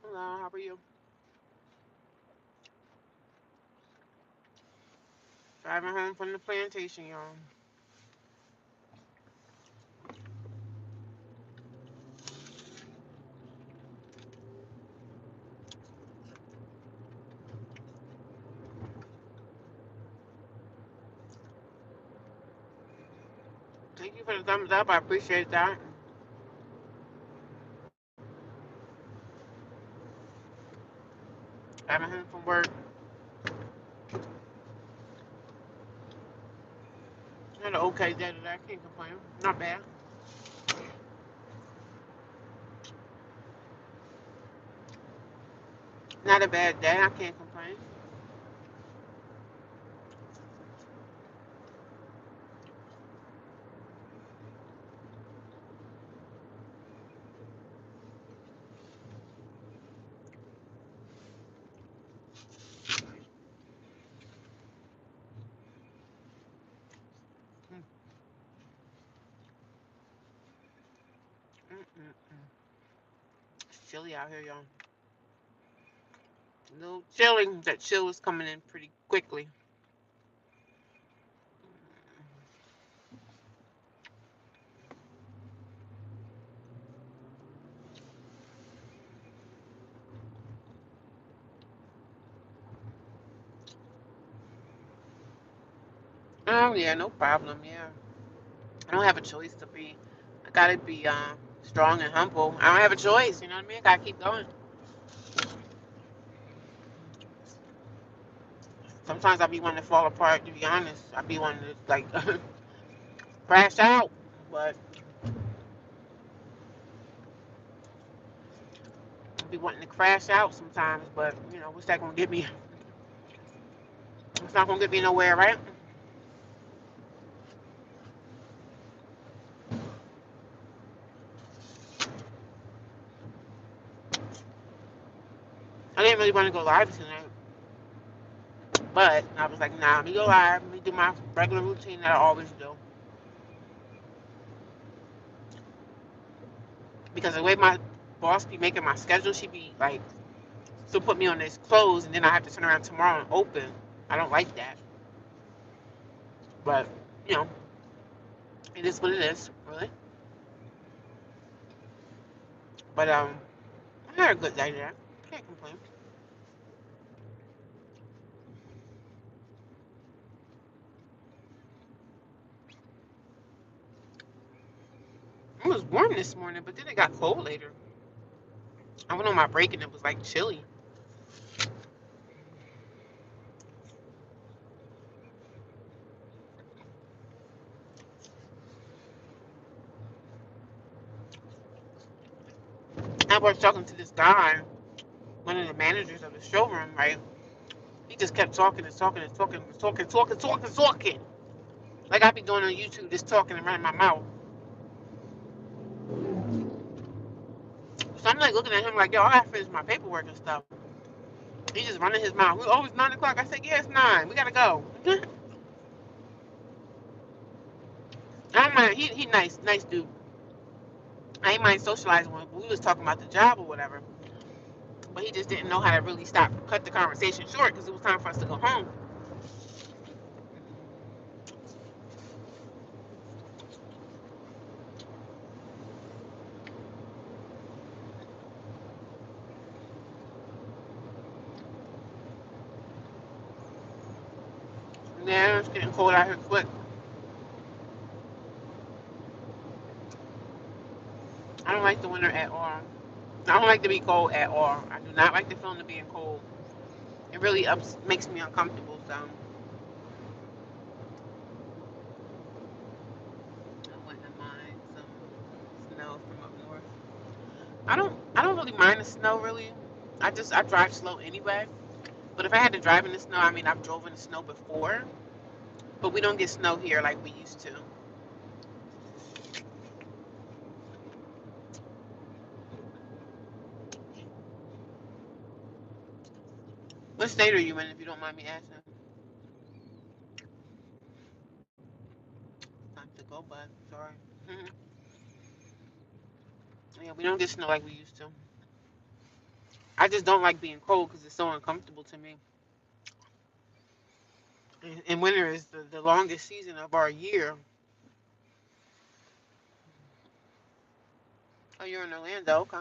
Hello, how are you? Driving home from the plantation, y'all. Thank you for the thumbs up. I appreciate that. Driving home from work. Had an okay day today. I can't complain. Not bad. Not a bad day. I can't complain. Mm, mm. It's chilly out here, y'all. A little chilly. That chill is coming in pretty quickly. Oh yeah, no problem. Yeah, I don't have a choice to be. I gotta be strong and humble. I don't have a choice. You know what I mean? I gotta keep going. Sometimes I be wanting to fall apart. To be honest, I be wanting to like crash out. But I be wanting to crash out sometimes. But you know, what's that gonna get me? It's not gonna get me nowhere, right? I didn't really want to go live tonight, but I was like, nah, let me go live. Let me do my regular routine that I always do. Because the way my boss be making my schedule, she be like, still put me on this close, and then I have to turn around tomorrow and open. I don't like that. But, you know, it is what it is, really. But, I had a good day there. Can't complain. It was warm this morning, but then it got cold later. I went on my break and it was like chilly. I was talking to this guy, one of the managers of the showroom, right? He just kept talking and talking and talking and talking. Like I be doing on YouTube, just talking and running my mouth. So I'm like looking at him like, yo, I gotta finish my paperwork and stuff. He's just running his mouth. Oh, it's 9 o'clock. I said, yeah, it's 9. We gotta go. I don't mind. He nice dude. I ain't mind socializing with him. We was talking about the job or whatever. But he just didn't know how to really cut the conversation short because it was time for us to go home. Yeah, it's getting cold out here quick. I don't like the winter at all. I don't like to be cold at all. I do not like the feeling of being cold. It really makes me uncomfortable. So I wouldn't mind some snow from up north. I don't really mind the snow really. I drive slow anyway. But if I had to drive in the snow, I mean I've drove in the snow before, but we don't get snow here like we used to. What state are you in, if you don't mind me asking? Time to go, bud. Sorry. Yeah, we don't get snow like we used to. I just don't like being cold because it's so uncomfortable to me. And winter is the longest season of our year. Oh, you're in Orlando, okay.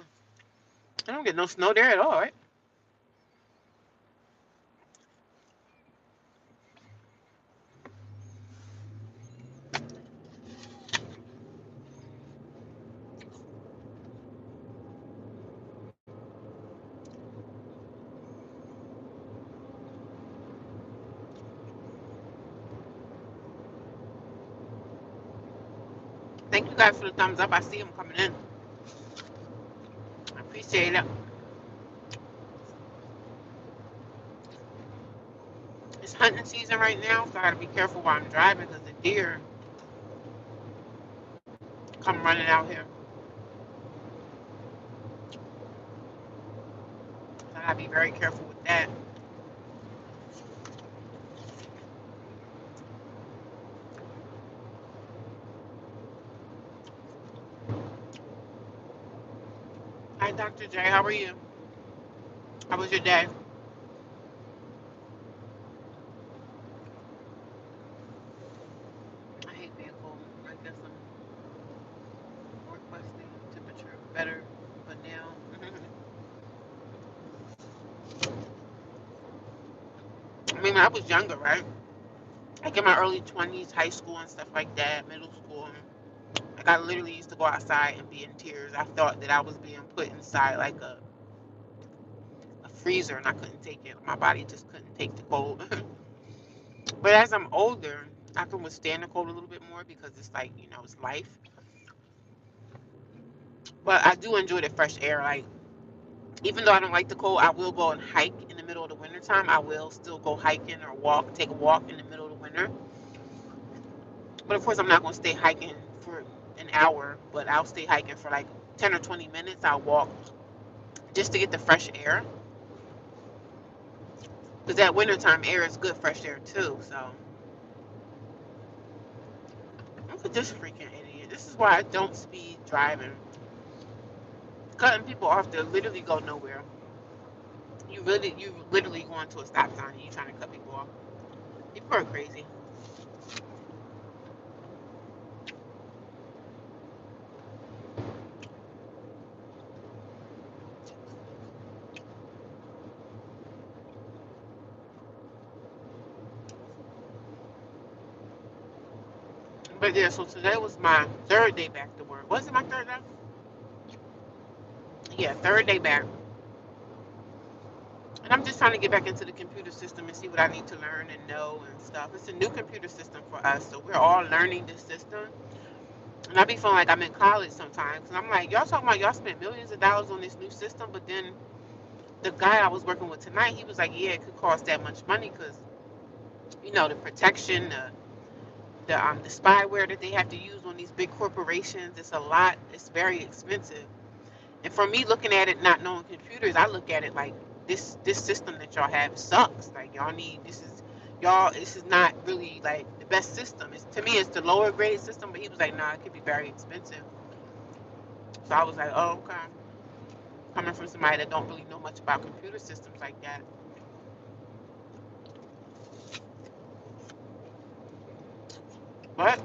I don't get no snow there at all, right? Thank you guys for the thumbs up. I see them coming in. I appreciate it. It's hunting season right now, so I gotta be careful while I'm driving because the deer come running out here. So I gotta be very careful with that. Hi, Dr. J. How are you? How was your day? I hate being cold. I guess I'm requesting temperature better, but now. I mean, when I was younger, right? Like in my early 20s, high school and stuff like that, middle school. Like I literally used to go outside and be in tears. I thought that I was being put inside like a freezer and I couldn't take it. My body just couldn't take the cold. But as I'm older, I can withstand the cold a little bit more because it's like, it's life. But I do enjoy the fresh air. Like, even though I don't like the cold, I will go and hike in the middle of the wintertime. I will still go hiking or take a walk in the middle of the winter. But of course, I'm not going to stay hiking for an hour, but I'll stay hiking for like 10 or 20 minutes. I'll walk just to get the fresh air. Because that wintertime air is good fresh air too. So, look at this freaking idiot. This is why I don't speed driving. Cutting people off to literally go nowhere. You literally going to a stop sign and you trying to cut people off. People are crazy. But yeah, so today was my third day back to work. Was it my third day? Yeah, third day back. And I'm just trying to get back into the computer system and see what I need to learn and know and stuff. It's a new computer system for us, so we're all learning this system. And I be feeling like I'm in college sometimes. And I'm like, y'all talking about y'all spent millions of dollars on this new system, but then the guy I was working with tonight, he was like, yeah, it could cost that much money because, the protection, the spyware that they have to use on these big corporations, it's a lot. It's very expensive. And for me, looking at it, not knowing computers, I look at it like this system that y'all have sucks. Like y'all need this is not really like the best system. To me, it's the lower grade system. But he was like, nah, it could be very expensive. So I was like, oh, okay. Coming from somebody that don't really know much about computer systems like that. But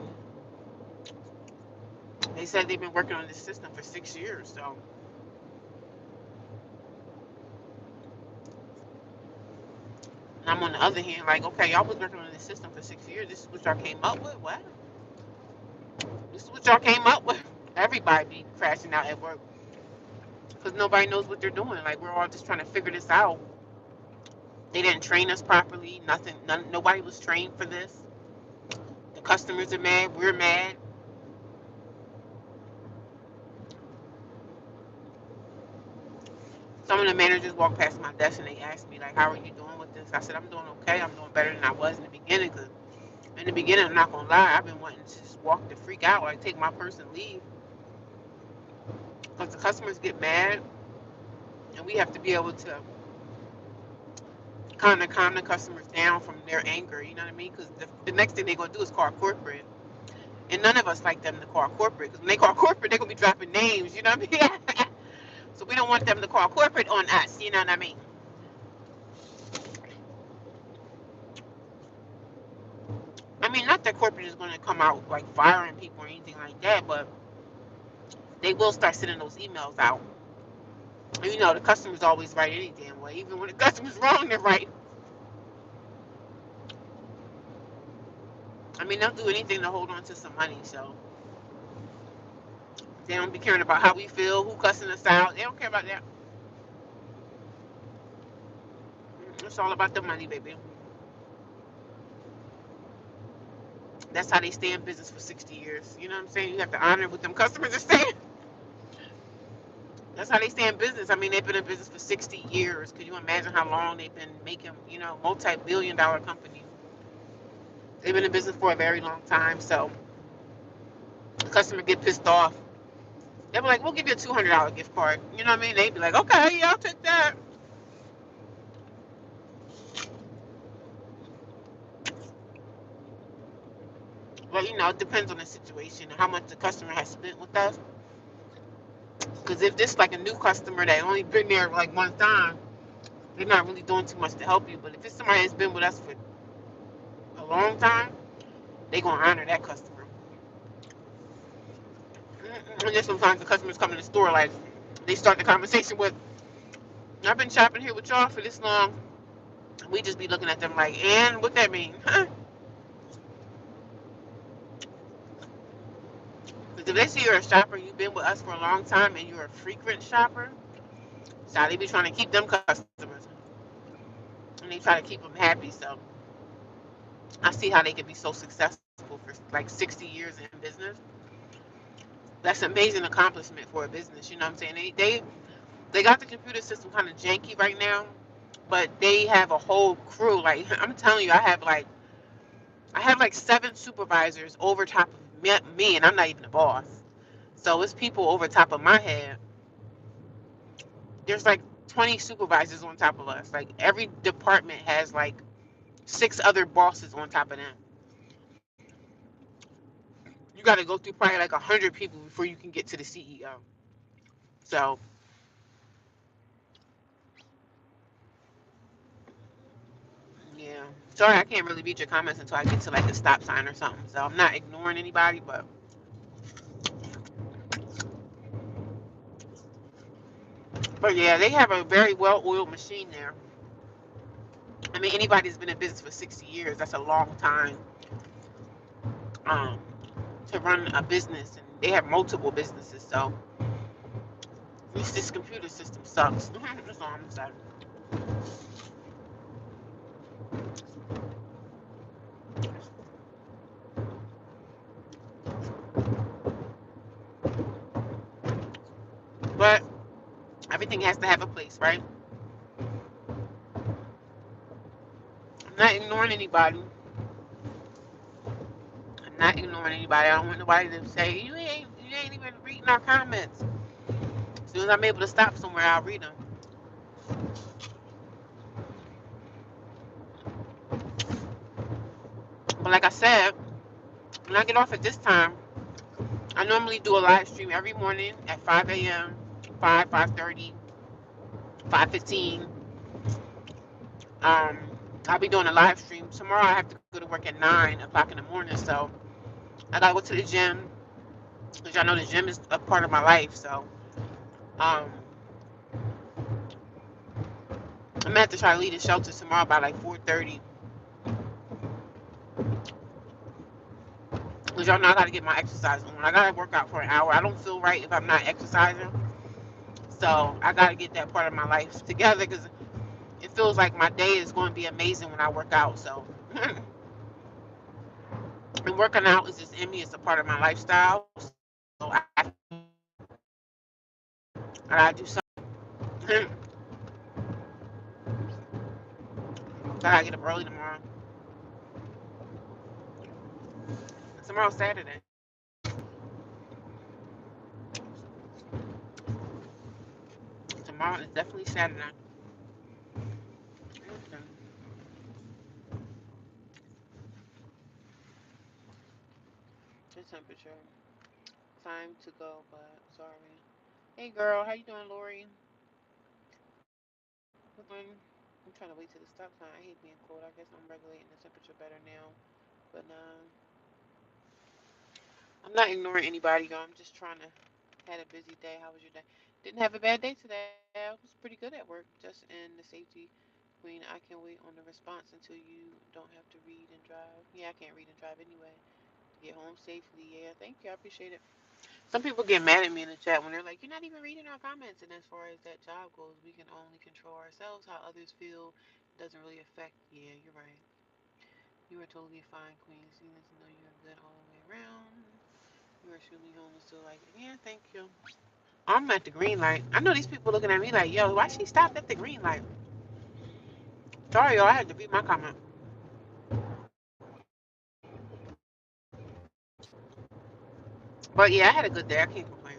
they said they've been working on this system for 6 years. So, and I'm on the other hand, like, okay, y'all was working on this system for 6 years. This is what y'all came up with. What? This is what y'all came up with. Everybody be crashing out at work because nobody knows what they're doing. Like we're all just trying to figure this out. They didn't train us properly. Nobody was trained for this. The customers are mad. We're mad. Some of the managers walked past my desk and they asked me like, "How are you doing with this?" I said, "I'm doing okay. I'm doing better than I was in the beginning." Cause in the beginning, I'm not gonna lie, I've been wanting to just walk the freak out, like take my purse and leave, because the customers get mad, and we have to be able to kind of calm the customers down from their anger. You know what I mean? Because the next thing they're gonna do is call corporate, and none of us like them to call corporate. Because when they call corporate, they're gonna be dropping names. You know what I mean? So we don't want them to call corporate on us. You know what I mean? I mean, not that corporate is gonna come out like firing people or anything like that, but they will start sending those emails out. And you know, the customer's always right any damn way. Even when the customer's wrong, they're right. I mean, they'll do anything to hold on to some money. So they don't be caring about how we feel, who cussing us out. They don't care about that. It's all about the money, baby. That's how they stay in business for 60 years. You know what I'm saying? You have to honor what them customers are saying. That's how they stay in business. I mean, they've been in business for 60 years. Could you imagine how long they've been making, multi-billion-dollar companies? They've been in business for a very long time. So the customer get pissed off. They'll be like, we'll give you a $200 gift card. You know what I mean? They'd be like, okay, yeah, I'll take that. But, it depends on the situation and how much the customer has spent with us. Because if this is like a new customer that only been there like one time, they're not really doing too much to help you. But if it's somebody that's been with us for a long time, they gonna honor that customer. And then sometimes the customers come in the store like they start the conversation with, "I've been shopping here with y'all for this long." We just be looking at them like, "And what that mean?" Because if they see you're a shopper, you've been with us for a long time, and you're a frequent shopper, so they be trying to keep them customers, and they try to keep them happy. So I see how they can be so successful for like 60 years in business. That's an amazing accomplishment for a business. You know what I'm saying? They got the computer system kind of janky right now, but they have a whole crew. Like I'm telling you, I have like 7 supervisors over top of me, and I'm not even the boss. So it's people over top of my head. There's like 20 supervisors on top of us. Like every department has like 6 other bosses on top of them. You got to go through probably like 100 people before you can get to the CEO. So yeah, sorry I can't really read your comments until I get to like a stop sign or something. So I'm not ignoring anybody, but yeah, they have a very well-oiled machine there. I mean, anybody that's been in business for 60 years, that's a long time um, to run a business, and they have multiple businesses. So at least this computer system sucks. That's all I'm saying. But everything has to have a place, right? I'm not ignoring anybody. I'm not ignoring anybody. I don't want nobody to say you ain't even reading our comments. As soon as I'm able to stop somewhere, I'll read them. But like I said, when I get off at this time, I normally do a live stream every morning at 5 a.m., 5:30, 5:15. Um, I'll be doing a live stream. Tomorrow I have to go to work at 9 o'clock in the morning, so I gotta go to the gym, because y'all know the gym is a part of my life. So um, I'm gonna have to try to leave the shelter tomorrow by like 4:30, because y'all know I gotta get my exercise on. I gotta work out for an hour. I don't feel right if I'm not exercising, so I gotta get that part of my life together, because it feels like my day is going to be amazing when I work out. So and working out is just in me. It's a part of my lifestyle. So I gotta do something. I gotta get up early tomorrow. Tomorrow's Saturday. Tomorrow is definitely Saturday. Okay. your time to go, but sorry. Hey girl, how you doing, Lori? What's going? I'm trying to wait till the stop sign. I hate being cold. I guess I'm regulating the temperature better now. But I'm not ignoring anybody, y'all. I'm just trying to had a busy day. How was your day? Didn't have a bad day today. I was pretty good at work, just in the safety. Queen, I can wait on the response until you don't have to read and drive. Yeah, I can't read and drive anyway. To get home safely. Yeah, thank you. I appreciate it. Some people get mad at me in the chat when they're like, "You're not even reading our comments." And as far as that job goes, we can only control ourselves. How others feel doesn't really affect. Yeah, you're right. You are totally fine, Queen. Seeing to know you're good all the way around. You are truly home still like, yeah, thank you. I'm at the green light. I know these people looking at me like, yo, why she stopped at the green light? Sorry, y'all, I had to read my comment. But yeah, I had a good day. I can't complain.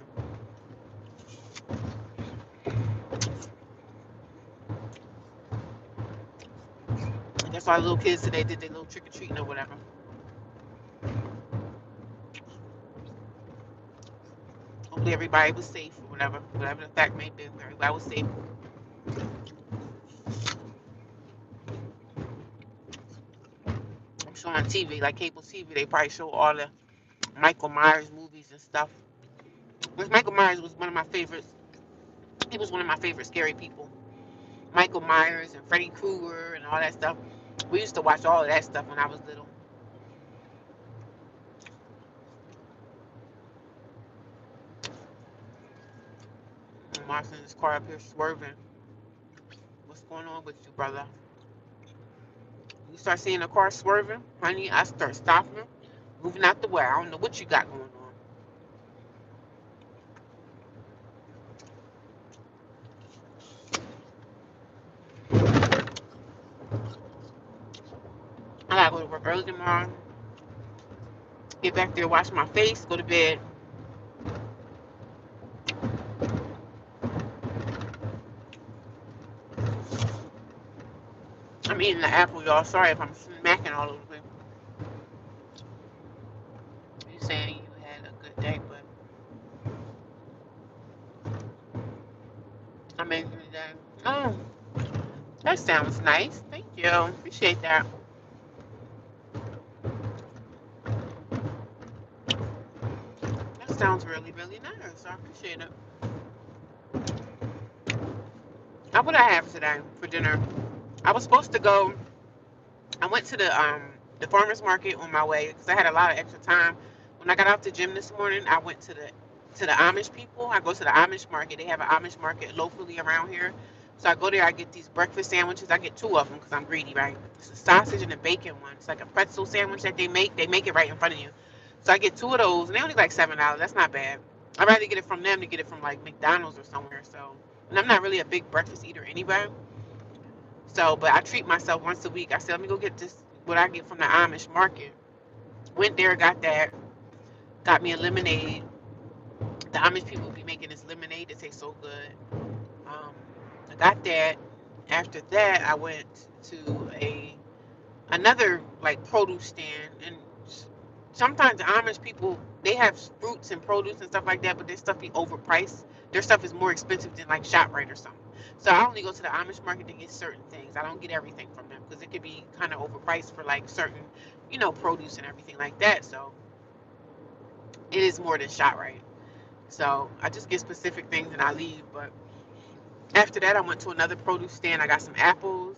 I guess all the little kids today did their little trick or treating or whatever. Hopefully everybody was safe or whatever. Whatever the fact may be, everybody was safe. I'm sure on TV, like cable TV, they probably show all the Michael Myers movies and stuff. Which Michael Myers was one of my favorites. He was one of my favorite scary people. Michael Myers and Freddy Krueger and all that stuff. We used to watch all of that stuff when I was little. And Martin's car up here swerving. What's going on with you, brother? You start seeing a car swerving, honey, I start stopping, moving out the way. I don't know what you got going on. I gotta go to work early tomorrow. Get back there, wash my face, go to bed. I'm eating the apple, y'all. Sorry if I'm smacking all over the place. You saying you had a good day, but I'm making it day. Oh, that sounds nice. Thank you. Appreciate that. That sounds really, really nice. I appreciate it. What would I have today for dinner? I was supposed to go. I went to the farmers market on my way because I had a lot of extra time. When I got off the gym this morning, I went to the Amish people. I go to the Amish market. They have an Amish market locally around here. So I go there. I get these breakfast sandwiches. I get two of them because I'm greedy, right? It's a sausage and a bacon one. It's like a pretzel sandwich that they make. They make it right in front of you. So I get two of those, and they only like $7. That's not bad. I'd rather get it from them to get it from like McDonald's or somewhere. So, and I'm not really a big breakfast eater anyway. So, but I treat myself once a week. I said, let me go get this, what I get from the Amish market. Went there, got that, got me a lemonade. The Amish people be making this lemonade that tastes so good. I got that. After that, I went to another like produce stand, and sometimes the Amish people they have fruits and produce and stuff like that, but their stuff be overpriced. Their stuff is more expensive than like ShopRite or something. So I only go to the Amish market to get certain things. I don't get everything from them because it could be kind of overpriced for like certain, produce and everything like that. So it is more than ShopRite. So I just get specific things and I leave. But after that, I went to another produce stand. I got some apples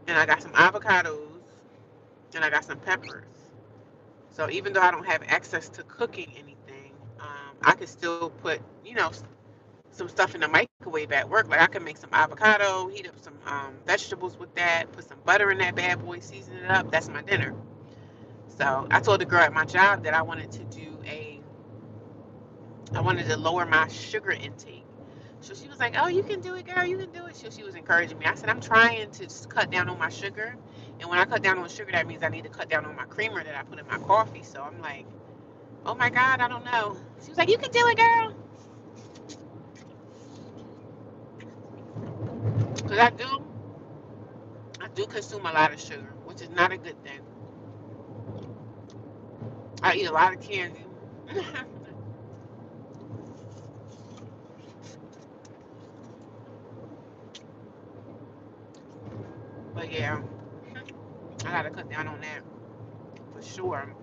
and I got some avocados and I got some peppers. So even though I don't have access to cooking anything, I can still put, some stuff in the microwave at work. Like I can make some avocado, heat up some vegetables with that, put some butter in that bad boy, season it up. That's my dinner. So I told the girl at my job that I wanted to lower my sugar intake. So she was like, "Oh, you can do it, girl. You can do it." So she was encouraging me. I said, "I'm trying to just cut down on my sugar, and when I cut down on sugar, that means I need to cut down on my creamer that I put in my coffee." So I'm like, "Oh my God, I don't know." She was like, "You can do it, girl." Because I do consume a lot of sugar, which is not a good thing. I eat a lot of candy. But yeah, I gotta cut down on that for sure.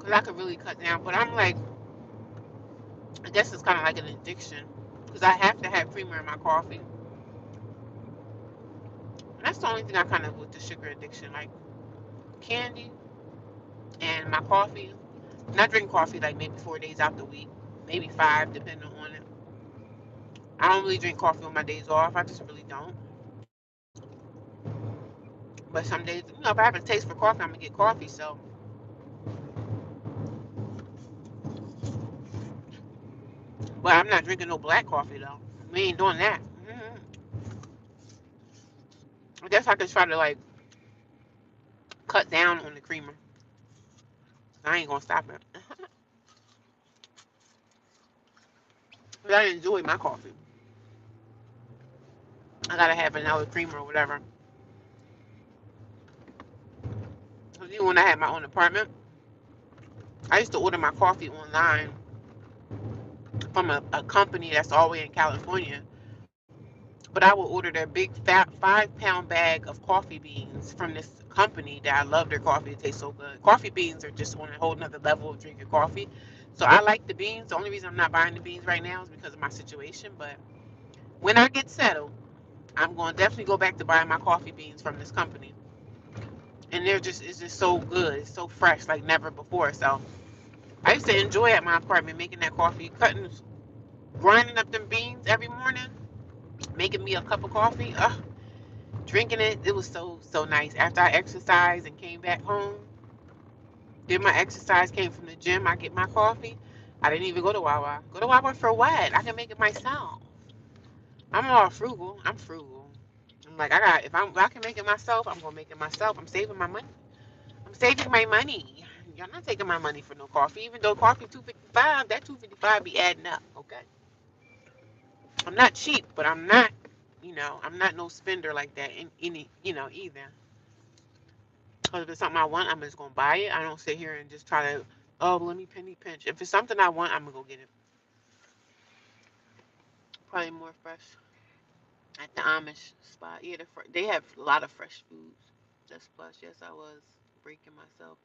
Cause I could really cut down. But I'm like, I guess it's kind of like an addiction. Cause I have to have creamer in my coffee. And that's the only thing I kind of with the sugar addiction, like candy and my coffee. And I drink coffee like maybe 4 days out the week, maybe five, depending on it. I don't really drink coffee on my days off. I just really don't. But some days, if I have a taste for coffee, I'm gonna get coffee. So, but I'm not drinking no black coffee though. We ain't doing that. I guess I could try to like cut down on the creamer. I ain't gonna stop it. But I enjoy my coffee. I gotta have another creamer or whatever. Cause even when I had my own apartment, I used to order my coffee online from a company that's all the way in California. But I would order their big fat 5 pound bag of coffee beans from this company that I love their coffee. It tastes so good. Coffee beans are just on a whole nother level of drinking coffee. So I like the beans. The only reason I'm not buying the beans right now is because of my situation. But when I get settled, I'm going to definitely go back to buying my coffee beans from this company. And it's just so good. It's so fresh like never before. So I used to enjoy at my apartment making that coffee, grinding up them beans every morning, making me a cup of coffee. Ugh, drinking it. It was so nice. After I exercised and came back home, did my exercise, came from the gym, I get my coffee. I didn't even go to Wawa. Go to Wawa for what? I can make it myself. I'm all frugal. I'm frugal. I'm like, if I can make it myself, I'm gonna make it myself. I'm saving my money. I'm saving my money. Y'all not taking my money for no coffee. Even though coffee $2.55, that $2.55 be adding up. Okay. I'm not cheap, but I'm not no spender like that in any, either. Because if it's something I want, I'm just gonna buy it. I don't sit here and just try to, oh, let me penny pinch. If it's something I want, I'm gonna go get it. Probably more fresh at the Amish spot. Yeah, they have a lot of fresh foods. That's plus. Yes, I was breaking myself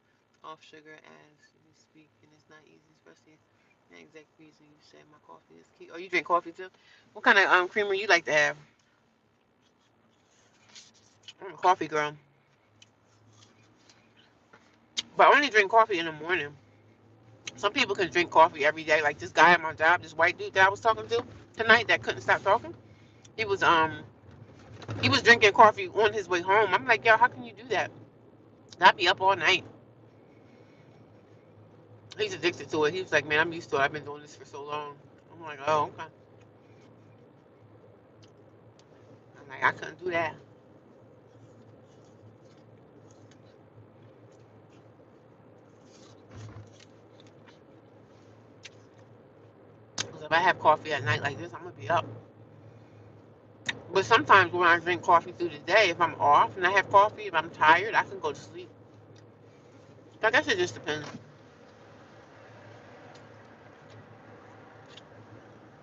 off sugar as we speak, and it's not easy, especially the exact reason you said my coffee is key. Oh, you drink coffee too? What kind of creamer you like to have? I'm a coffee girl, but I only drink coffee in the morning. Some people can drink coffee every day. Like this guy at my job, this white dude that I was talking to tonight that couldn't stop talking. He was um he was drinking coffee on his way home. I'm like, yo, how can you do that? I'd be up all night. He's addicted to it. He was like, man, I'm used to it. I've been doing this for so long. I'm like, oh, okay. I'm like, I couldn't do that. Because if I have coffee at night like this, I'm gonna be up. But sometimes when I drink coffee through the day, if I'm off and I have coffee, if I'm tired, I can go to sleep. So I guess it just depends.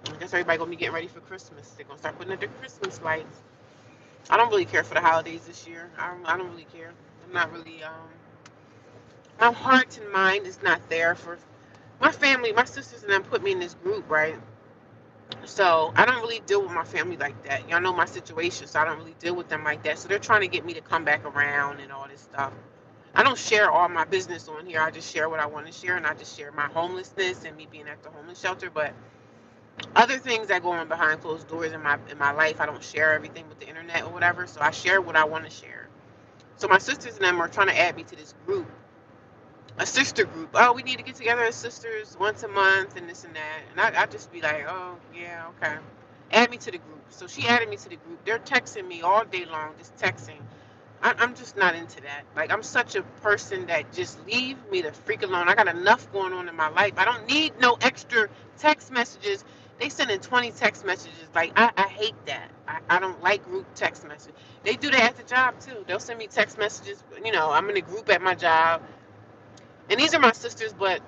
I guess everybody gonna be getting ready for Christmas. They're gonna start putting up their Christmas lights. I don't really care for the holidays this year. I don't really care. I'm not really my heart and mind is not there for my family. My sisters and them put me in this group, right? So I don't really deal with my family like that. Y'all know my situation, so I don't really deal with them like that. So they're trying to get me to come back around and all this stuff. I don't share all my business on here. I just share what I want to share, and I just share my homelessness and me being at the homeless shelter. But other things that go on behind closed doors in my life, I don't share everything with the internet or whatever. So I share what I want to share. So my sisters and them are trying to add me to this group, a sister group. Oh, we need to get together as sisters once a month and this and that. And I just be like, oh, yeah, okay. Add me to the group. So she added me to the group. They're texting me all day long, just texting. I'm just not into that. Like, I'm such a person that just leave me the freak alone. I got enough going on in my life. I don't need no extra text messages. They sending 20 text messages. Like, I hate that. I don't like group text messages. They do that at the job too. They'll send me text messages. I'm in a group at my job, and these are my sisters, but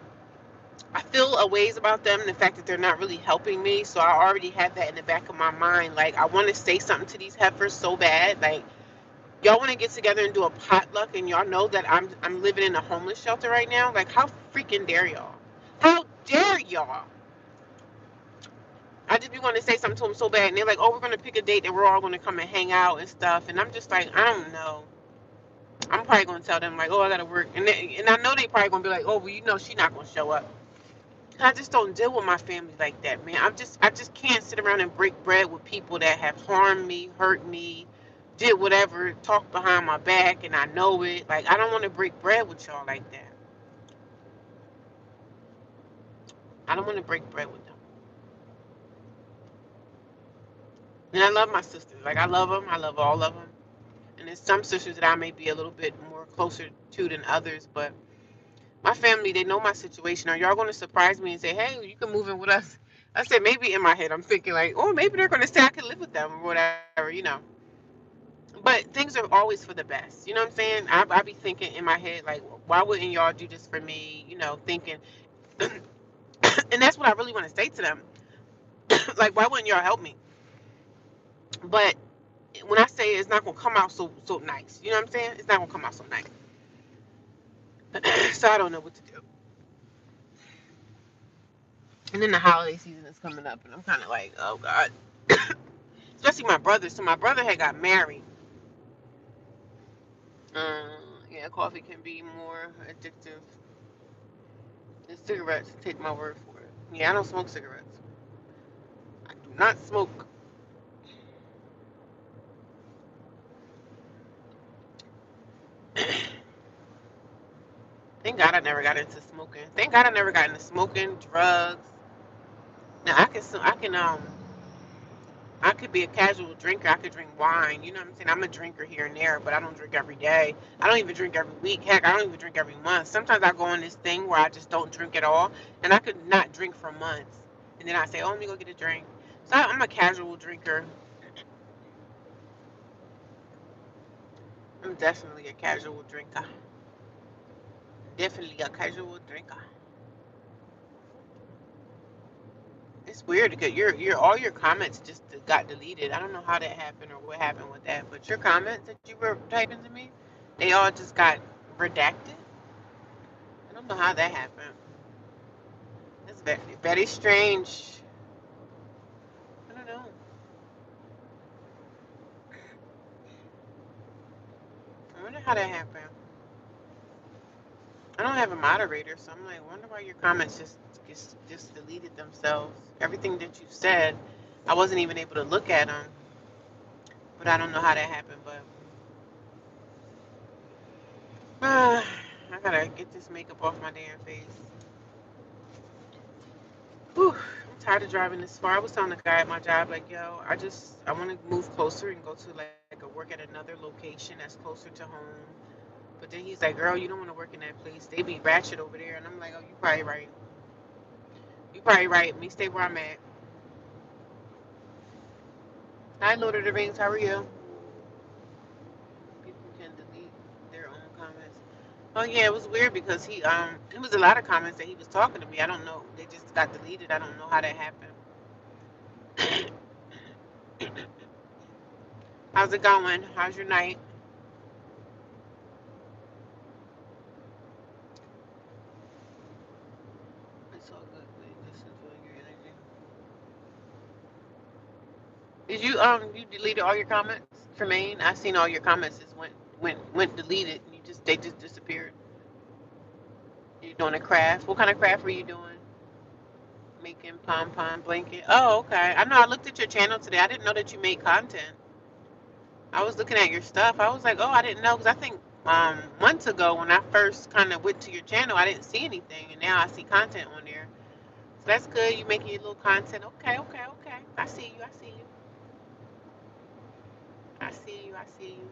I feel a ways about them, the fact that they're not really helping me. So I already have that in the back of my mind. Like, I want to say something to these heifers so bad. Like, y'all want to get together and do a potluck, and y'all know that I'm living in a homeless shelter right now. Like, how freaking dare y'all? How dare y'all? I just be wanting to say something to them so bad, and they're like, "Oh, we're gonna pick a date that we're all gonna come and hang out and stuff." And I'm just like, I don't know. I'm probably gonna tell them like, "Oh, I gotta work," and I know they probably gonna be like, "Oh, well, she's not gonna show up." I just don't deal with my family like that, man. I just can't sit around and break bread with people that have harmed me, hurt me, did whatever, talk behind my back, and I know it. Like, I don't want to break bread with y'all like that. I don't want to break bread with them. And I love my sisters. Like, I love them. I love all of them. And there's some sisters that I may be a little bit more closer to than others, but my family, they know my situation. Are y'all going to surprise me and say, "Hey, you can move in with us"? I said, maybe in my head, I'm thinking like, oh, maybe they're going to say I can live with them or whatever. But things are always for the best. You know what I'm saying? I be thinking in my head, like, why wouldn't y'all do this for me? Thinking, and that's what I really want to say to them. Like, why wouldn't y'all help me? But when I say it's not going to come out so nice, you know what I'm saying? It's not going to come out so nice. So I don't know what to do. And then the holiday season is coming up, and I'm kind of like, oh God. Especially my brother. So my brother had got married. Yeah, coffee can be more addictive than cigarettes. Take my word for it. Yeah, I don't smoke cigarettes. I do not smoke. Thank God I never got into smoking. Thank God I never got into smoking, drugs. Now I could be a casual drinker. I could drink wine. You know what I'm saying? I'm a drinker here and there, but I don't drink every day. I don't even drink every week. Heck, I don't even drink every month. Sometimes I go on this thing where I just don't drink at all, and I could not drink for months. And then I say, "Oh, let me go get a drink." So I'm a casual drinker. I'm definitely a casual drinker. Definitely a casual drinker. It's weird because your all your comments just got deleted. I don't know how that happened or what happened with that, but your comments that you were typing to me, they all just got redacted. I don't know how that happened. That's very very strange. I don't know. I wonder how that happened. I don't have a moderator, so I'm like, wonder why your comments just deleted themselves. Everything that you said, I wasn't even able to look at them, but I don't know how that happened. But I gotta get this makeup off my damn face. Whew, I'm tired of driving this far. I was telling the guy at my job, like, yo, I want to move closer and go to like a work at another location that's closer to home. But then he's like, girl, you don't want to work in that place. They be ratchet over there. And I'm like, oh, you probably right. You probably right. Me stay where I'm at. Hi, Lord of the Rings. How are you? People can delete their own comments. Oh yeah, it was weird because it was a lot of comments that he was talking to me. I don't know. They just got deleted. I don't know how that happened. How's it going? How's your night? It's all good. Wait, listen to your energy. Did you deleted all your comments, Tremaine? I seen all your comments just went deleted. They just disappeared. You doing a craft? What kind of craft were you doing? Making pom pom blanket. Oh, okay. I know. I looked at your channel today. I didn't know that you made content. I was looking at your stuff. I was like, oh, I didn't know because I think months ago when I first kind of went to your channel, I didn't see anything, and now I see content on there. So that's good. You making your little content. Okay, okay, okay. I see you. I see you. I see you. I see you.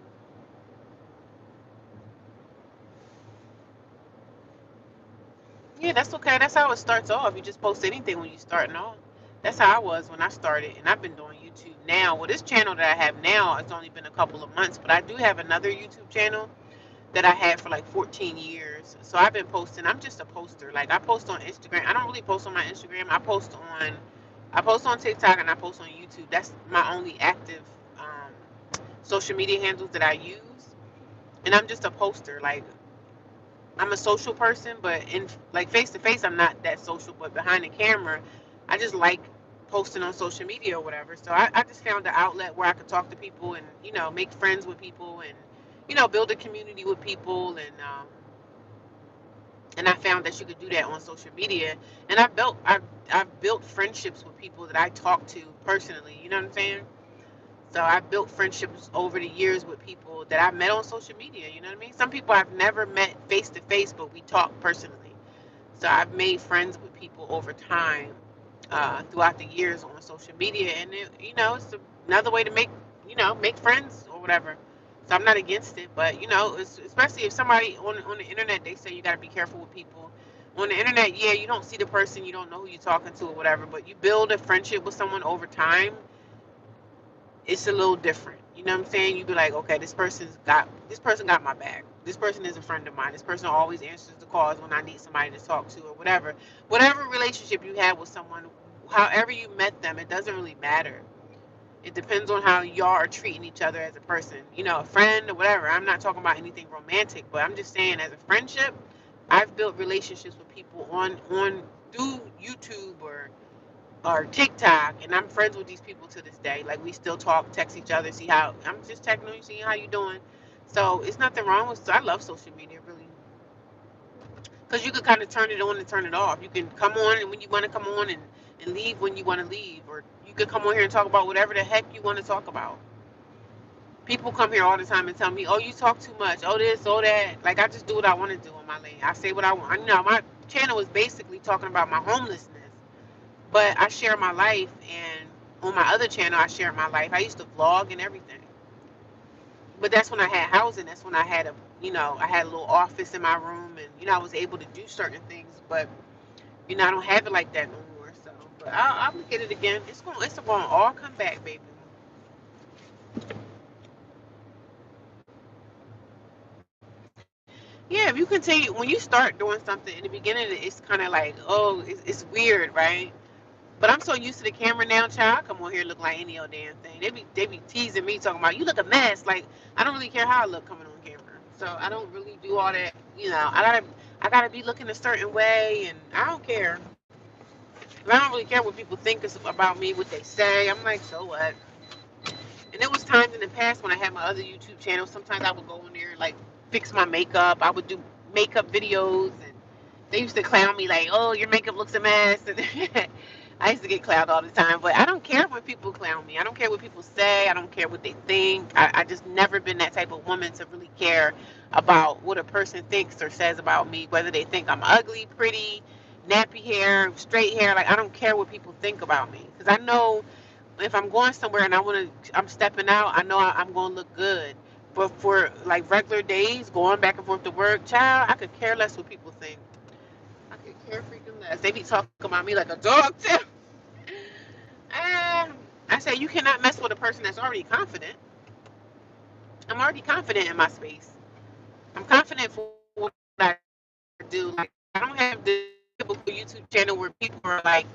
Yeah, that's okay. That's how it starts off. You just post anything when you starting off. That's how I was when I started, and I've been doing YouTube now. Well, this channel that I have now, it's only been a couple of months, but I do have another YouTube channel that I had for like 14 years. So I've been posting. I'm just a poster. Like I post on Instagram. I don't really post on my Instagram. I post on TikTok and I post on YouTube. That's my only active social media handles that I use. And I'm just a poster. Like I'm a social person, but in like face to face, I'm not that social. But behind the camera, I just like posting on social media or whatever. So I just found an outlet where I could talk to people and make friends with people and build a community with people and I found that you could do that on social media. And I've built friendships with people that I talk to personally. You know what I'm saying? So I've built friendships over the years with people that I met on social media. You know what I mean? Some people I've never met face to face, but we talk personally. So I've made friends with people over time throughout the years on social media, and it's another way to make friends or whatever. So I'm not against it, but especially if somebody on the internet, they say you got to be careful with people. On the internet, yeah, you don't see the person, you don't know who you're talking to or whatever, but you build a friendship with someone over time, it's a little different. You know what I'm saying? You be like, okay, this person got my back. This person is a friend of mine. This person always answers the calls when I need somebody to talk to or whatever. Whatever relationship you have with someone, however you met them, it doesn't really matter. It depends on how y'all are treating each other as a person. A friend or whatever. I'm not talking about anything romantic, but I'm just saying as a friendship, I've built relationships with people on through YouTube or TikTok, and I'm friends with these people to this day. Like we still talk, text each other, see how I'm just checking on you, seeing how you doing. So it's nothing wrong with. I love social media really, because you can kind of turn it on and turn it off. You can come on and when you want to come on and leave when you want to leave, or you can come on here and talk about whatever the heck you want to talk about. People come here all the time and tell me, "Oh, you talk too much. Oh, this, oh that." Like I just do what I want to do on my lane. I say what I want. My channel is basically talking about my homelessness. But I share my life, and on my other channel, I share my life. I used to vlog and everything. But that's when I had housing. That's when I had I had a little office in my room, and I was able to do certain things. But I don't have it like that no more. So, but I'll look at it again. It's going to all come back, baby. Yeah, if you continue when you start doing something in the beginning, it's kind of like, oh, it's weird, right? But I'm so used to the camera now, child. I come on here look like any old damn thing. They be teasing me, talking about you look a mess. Like I don't really care how I look coming on camera. So I don't really do all that. I gotta be looking a certain way, and I don't care. I don't really care what people think about me, what they say. I'm like, so what? And there was times in the past when I had my other YouTube channel. Sometimes I would go in there and like fix my makeup. I would do makeup videos, and they used to clown me like, "Oh, your makeup looks a mess." And I used to get clowned all the time, but I don't care when people clown me. I don't care what people say. I don't care what they think. I just never been that type of woman to really care about what a person thinks or says about me, whether they think I'm ugly, pretty, nappy hair, straight hair. Like I don't care what people think about me because I know if I'm going somewhere and I'm stepping out, I know I'm going to look good. But for like regular days, going back and forth to work, child, I could care less what people think. I could care freaking less. They be talking about me like a dog too. Uh, I say you cannot mess with a person that's already confident. I'm already confident in my space. I'm confident for what I do. Like I don't have the typical YouTube channel where people are like,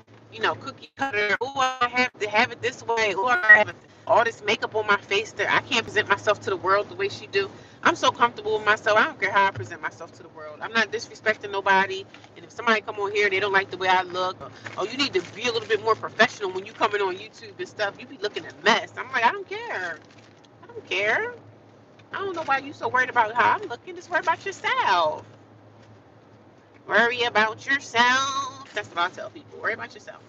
cookie cutter. Oh, I have to have it this way. Oh, I have all this makeup on my face that I can't present myself to the world the way she do. I'm so comfortable with myself. I don't care how I present myself to the world. I'm not disrespecting nobody. And if somebody come on here, they don't like the way I look. Or, oh, you need to be a little bit more professional when you coming on YouTube and stuff. You be looking a mess. I'm like, I don't care. I don't care. I don't know why you so worried about how I'm looking. Just worry about yourself. Worry about yourself. That's what I tell people. Worry about yourself.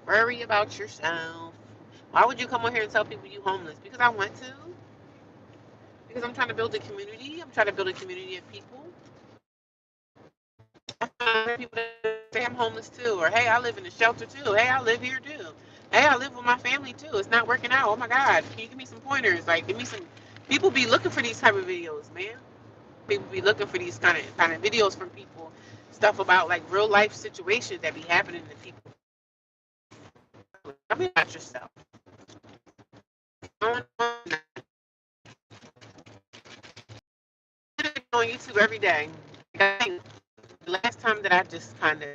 Worry about yourself. Why would you come on here and tell people you homeless? Because I want to. Because I'm trying to build a community. I'm trying to build a community of people. People say I'm homeless too, or hey, I live in a shelter too. Hey, I live here too. Hey, I live with my family too. It's not working out. Oh my God, can you give me some pointers? Like, give me some. People be looking for these type of videos, man. People be looking for these kind of videos from people, stuff about like real life situations that be happening to people. I mean, about yourself. On YouTube every day. I think the last time that I just kind of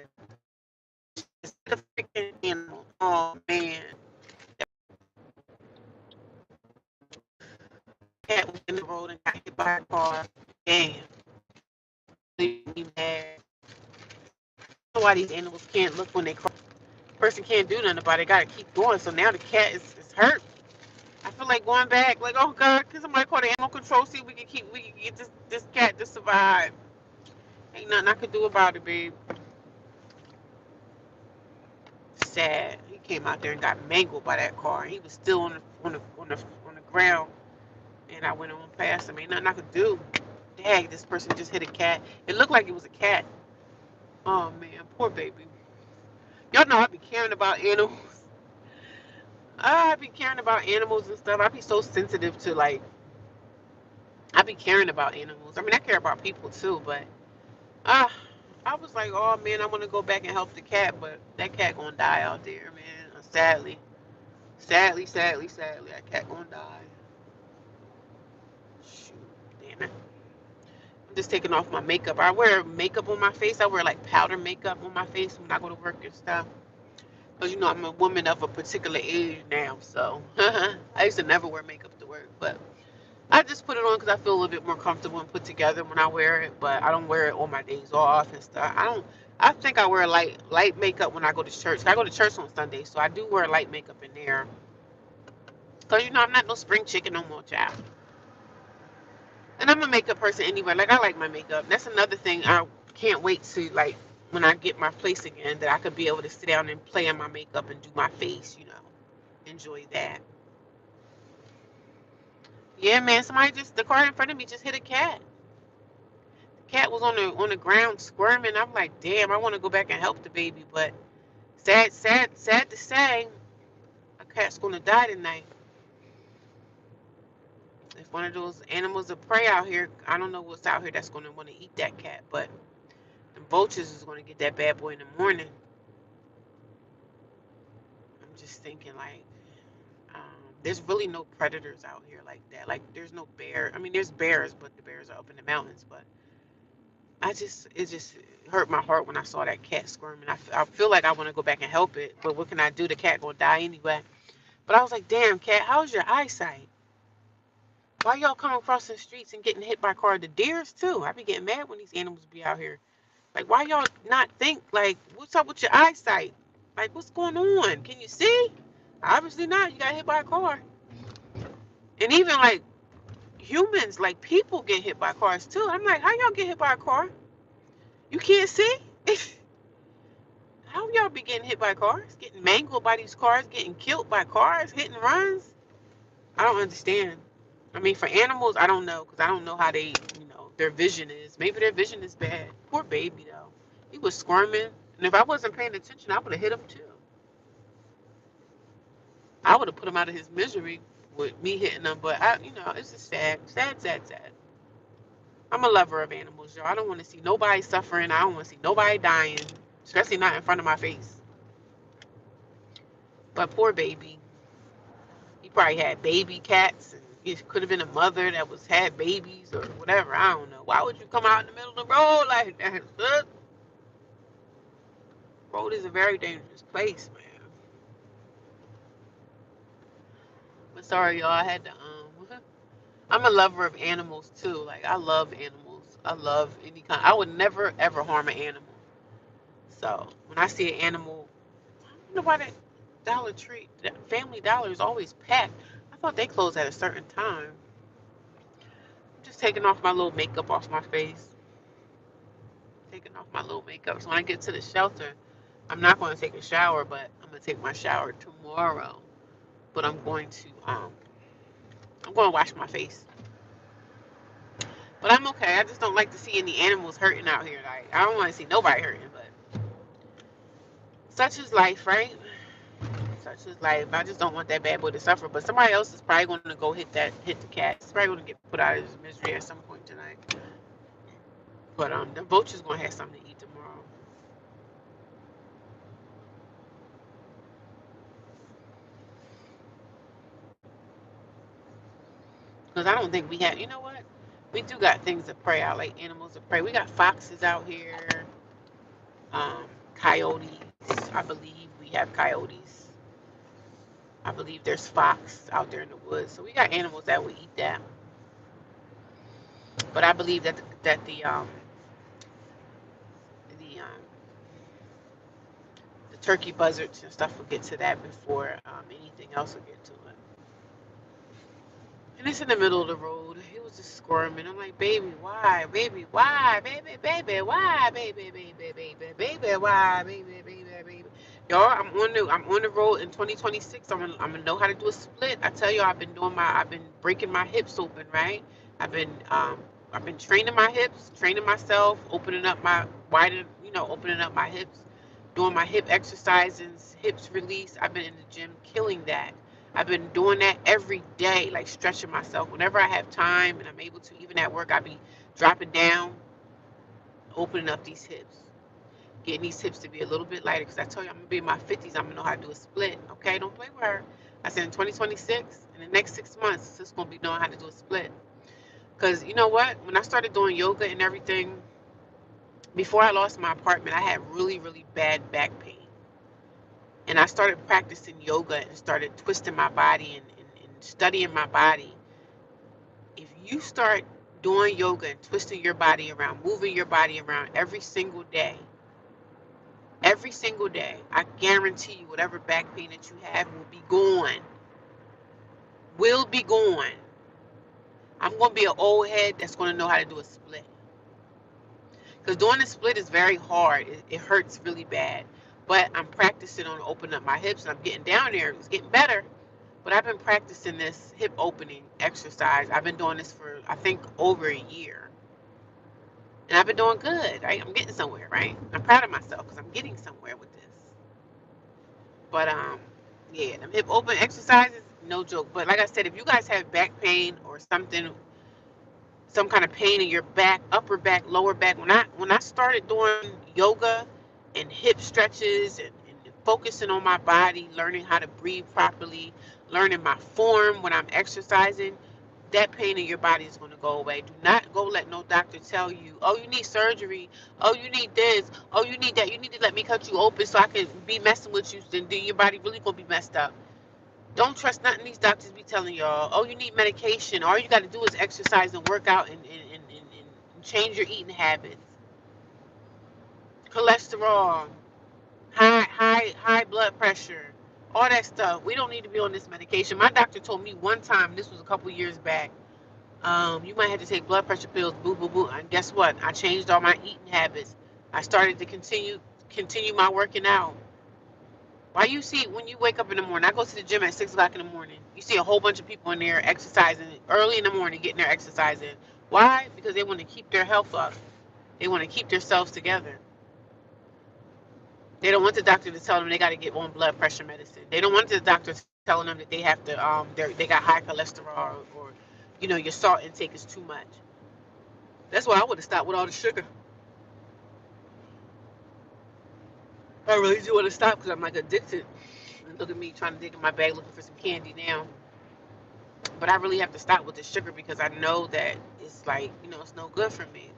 a freaking animal. Oh man, cat was in the road and got hit by a car. Damn, leave me mad. I don't know why these animals can't look when they cross. Person can't do nothing about it. Gotta keep going. So now the cat is hurt. I feel like going back. Like, oh God, can somebody call the animal control? See if we can get this cat to survive. Ain't nothing I could do about it, babe. Sad. He came out there and got mangled by that car. He was still on the ground, and I went on past him. Ain't nothing I could do. Dang, this person just hit a cat. It looked like it was a cat. Oh man, poor baby. Y'all know I be caring about animals. I be caring about animals and stuff. I be so sensitive to like. I be caring about animals. I mean, I care about people too, but uh, I was like, oh man, I want to go back and help the cat, but that cat gonna die out there, man. Sadly, sadly, that cat gonna die. Shoot, damn it. I'm just taking off my makeup. I wear makeup on my face. I wear like powder makeup on my face when I go to work and stuff. Because you know I'm a woman of a particular age now, so I used to never wear makeup to work, but I just put it on because I feel a little bit more comfortable and put together when I wear it. But I don't wear it on my days off and stuff. I don't. I think I wear light makeup when I go to church. I go to church on Sunday, so I do wear light makeup in there. Cause you know I'm not no spring chicken no more, child. And I'm a makeup person anyway. Like I like my makeup. That's another thing I can't wait to like when I get my place again that I could be able to sit down and play on my makeup and do my face. You know, enjoy that. Yeah, man. Somebody just the car in front of me just hit a cat. The cat was on the ground squirming. I'm like, damn. I want to go back and help the baby, but sad to say, a cat's gonna die tonight. If one of those animals of prey out here, I don't know what's out here that's gonna want to eat that cat, but the vultures is gonna get that bad boy in the morning. I'm just thinking like, there's really no predators out here like that. Like there's no bear. I mean, there's bears, but the bears are up in the mountains. But it just hurt my heart when I saw that cat squirming. I feel like I want to go back and help it, but what can I do? The cat gonna die anyway. But I was like, damn, cat, how's your eyesight? Why y'all coming across the streets and getting hit by cars? The deers too. I be getting mad when these animals be out here. Like, why y'all not think like, what's up with your eyesight? Like, what's going on? Can you see? Obviously not. You got hit by a car. And even like humans, like people get hit by cars too. I'm like, how y'all get hit by a car? You can't see? How y'all be getting hit by cars? Getting mangled by these cars? Getting killed by cars? Hit and runs? I don't understand. I mean, for animals, I don't know because I don't know how they, their vision is. Maybe their vision is bad. Poor baby though. He was squirming, and if I wasn't paying attention, I would have hit him too. I would have put him out of his misery with me hitting him. But it's just sad. I'm a lover of animals, y'all. I don't want to see nobody suffering. I don't want to see nobody dying, especially not in front of my face. But poor baby, he probably had baby cats, and it could have been a mother that had babies or whatever. I don't know. Why would you come out in the middle of the road like that? Road is a very dangerous place, man. But sorry, y'all. I had to. I'm a lover of animals too. Like I love animals. I love any kind. I would never ever harm an animal. So when I see an animal, I don't know why that Dollar Tree, that Family Dollar is always packed. I thought they closed at a certain time. I'm just taking off my little makeup off my face. Taking off my little makeup. So when I get to the shelter, I'm not going to take a shower, but I'm going to take my shower tomorrow. But I'm going to wash my face. But I'm okay. I just don't like to see any animals hurting out here. Like I don't want to see nobody hurting, but such is life, right? Such is life. I just don't want that bad boy to suffer. But somebody else is probably going to go hit the cat. He's probably going to get put out of his misery at some point tonight. But the vulture's going to have something to eat tomorrow. Because I don't think we have, you know what? We do got things to prey out, like animals to prey. We got foxes out here, um, coyotes. I believe we have coyotes. I believe there's fox out there in the woods. So we got animals that will eat that. But I believe that the turkey buzzards and stuff will get to that before anything else will get to it. And it's in the middle of the road. He was just squirming. I'm like, baby, why? Baby, why? Baby, baby, why? Baby, baby, baby, baby, why? Baby, baby, baby. Y'all, I'm on the road in 2026. I'm gonna know how to do a split. I tell you, I've been breaking my hips open, right? I've been um I've been training my hips, training myself, opening up my hips, doing my hip exercises, hips release. I've been in the gym killing that. I've been doing that every day, like stretching myself. Whenever I have time and I'm able to, even at work, I be dropping down, opening up these hips, getting these hips to be a little bit lighter. Because I told you, I'm going to be in my 50s. I'm going to know how to do a split. Okay, don't play with her. I said in 2026, in the next 6 months, it's going to be knowing how to do a split. Because you know what? When I started doing yoga and everything, before I lost my apartment, I had really, really bad back pain. And I started practicing yoga and started twisting my body and studying my body. If you start doing yoga and twisting your body around, moving your body around every single day, I guarantee you whatever back pain that you have will be gone. Will be gone. I'm going to be an old head that's going to know how to do a split. Because doing a split is very hard. It hurts really bad. But I'm practicing on opening up my hips and I'm getting down there. It's getting better. But I've been practicing this hip opening exercise. I've been doing this for, I think, over a year. And I've been doing good, right? I'm getting somewhere, right? I'm proud of myself because I'm getting somewhere with this. But, yeah, them hip open exercises, no joke. But like I said, if you guys have back pain or something, some kind of pain in your back, upper back, lower back, when I started doing yoga and hip stretches and focusing on my body, learning how to breathe properly, learning my form when I'm exercising, that pain in your body is going to go away. Do not go let no doctor tell you, oh, you need surgery, oh, you need this, oh, you need that. You need to let me cut you open so I can be messing with you, then your body really going to be messed up. Don't trust nothing these doctors be telling y'all. Oh, you need medication. All you got to do is exercise and work out and change your eating habits. Cholesterol, high blood pressure, all that stuff. We don't need to be on this medication. My doctor told me one time, this was a couple years back, you might have to take blood pressure pills, boo, boo, boo. And guess what? I changed all my eating habits. I started to continue my working out. Why you see when you wake up in the morning? I go to the gym at 6 o'clock in the morning. You see a whole bunch of people in there exercising early in the morning, getting their exercise in. Why? Because they want to keep their health up. They want to keep themselves together. They don't want the doctor to tell them they got to get on blood pressure medicine. They don't want the doctor telling them that they have to they got high cholesterol or your salt intake is too much. That's why I would have stopped with all the sugar. I really do want to stop because I'm like addicted. And look at me trying to dig in my bag looking for some candy now. But I really have to stop with the sugar because I know that it's like, it's no good for me.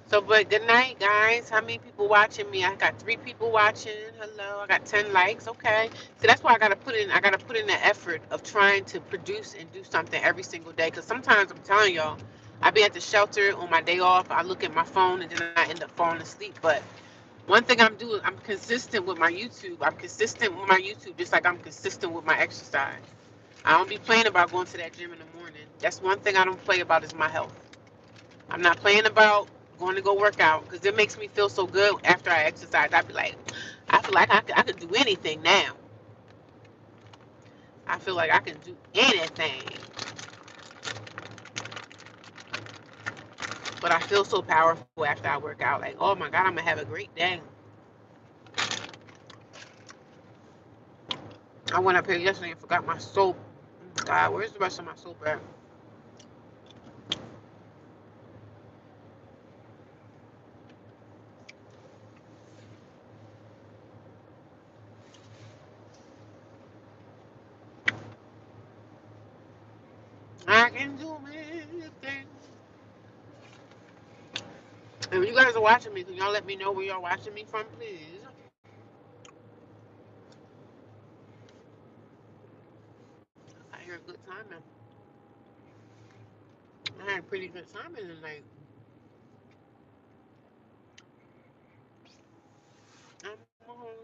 So, but good night, guys. How many people watching me? I got 3 people watching. Hello. I got 10 likes. Okay. So that's why I gotta put in the effort of trying to produce and do something every single day. Because sometimes I'm telling y'all, I be at the shelter on my day off. I look at my phone and then I end up falling asleep. But one thing I'm doing, I'm consistent with my YouTube. I'm consistent with my YouTube, just like I'm consistent with my exercise. I don't be playing about going to that gym in the morning. That's one thing I don't play about is my health. I'm not playing about going to go work out because it makes me feel so good after I exercise. I feel like I could do anything now. I feel like I can do anything. But I feel so powerful after I work out. Like, oh my God, I'm going to have a great day. I went up here yesterday and forgot my soap. God, where's the rest of my soap at? If you guys are watching me, can y'all let me know where y'all watching me from, please? I hear a good timing. I had a pretty good timing tonight.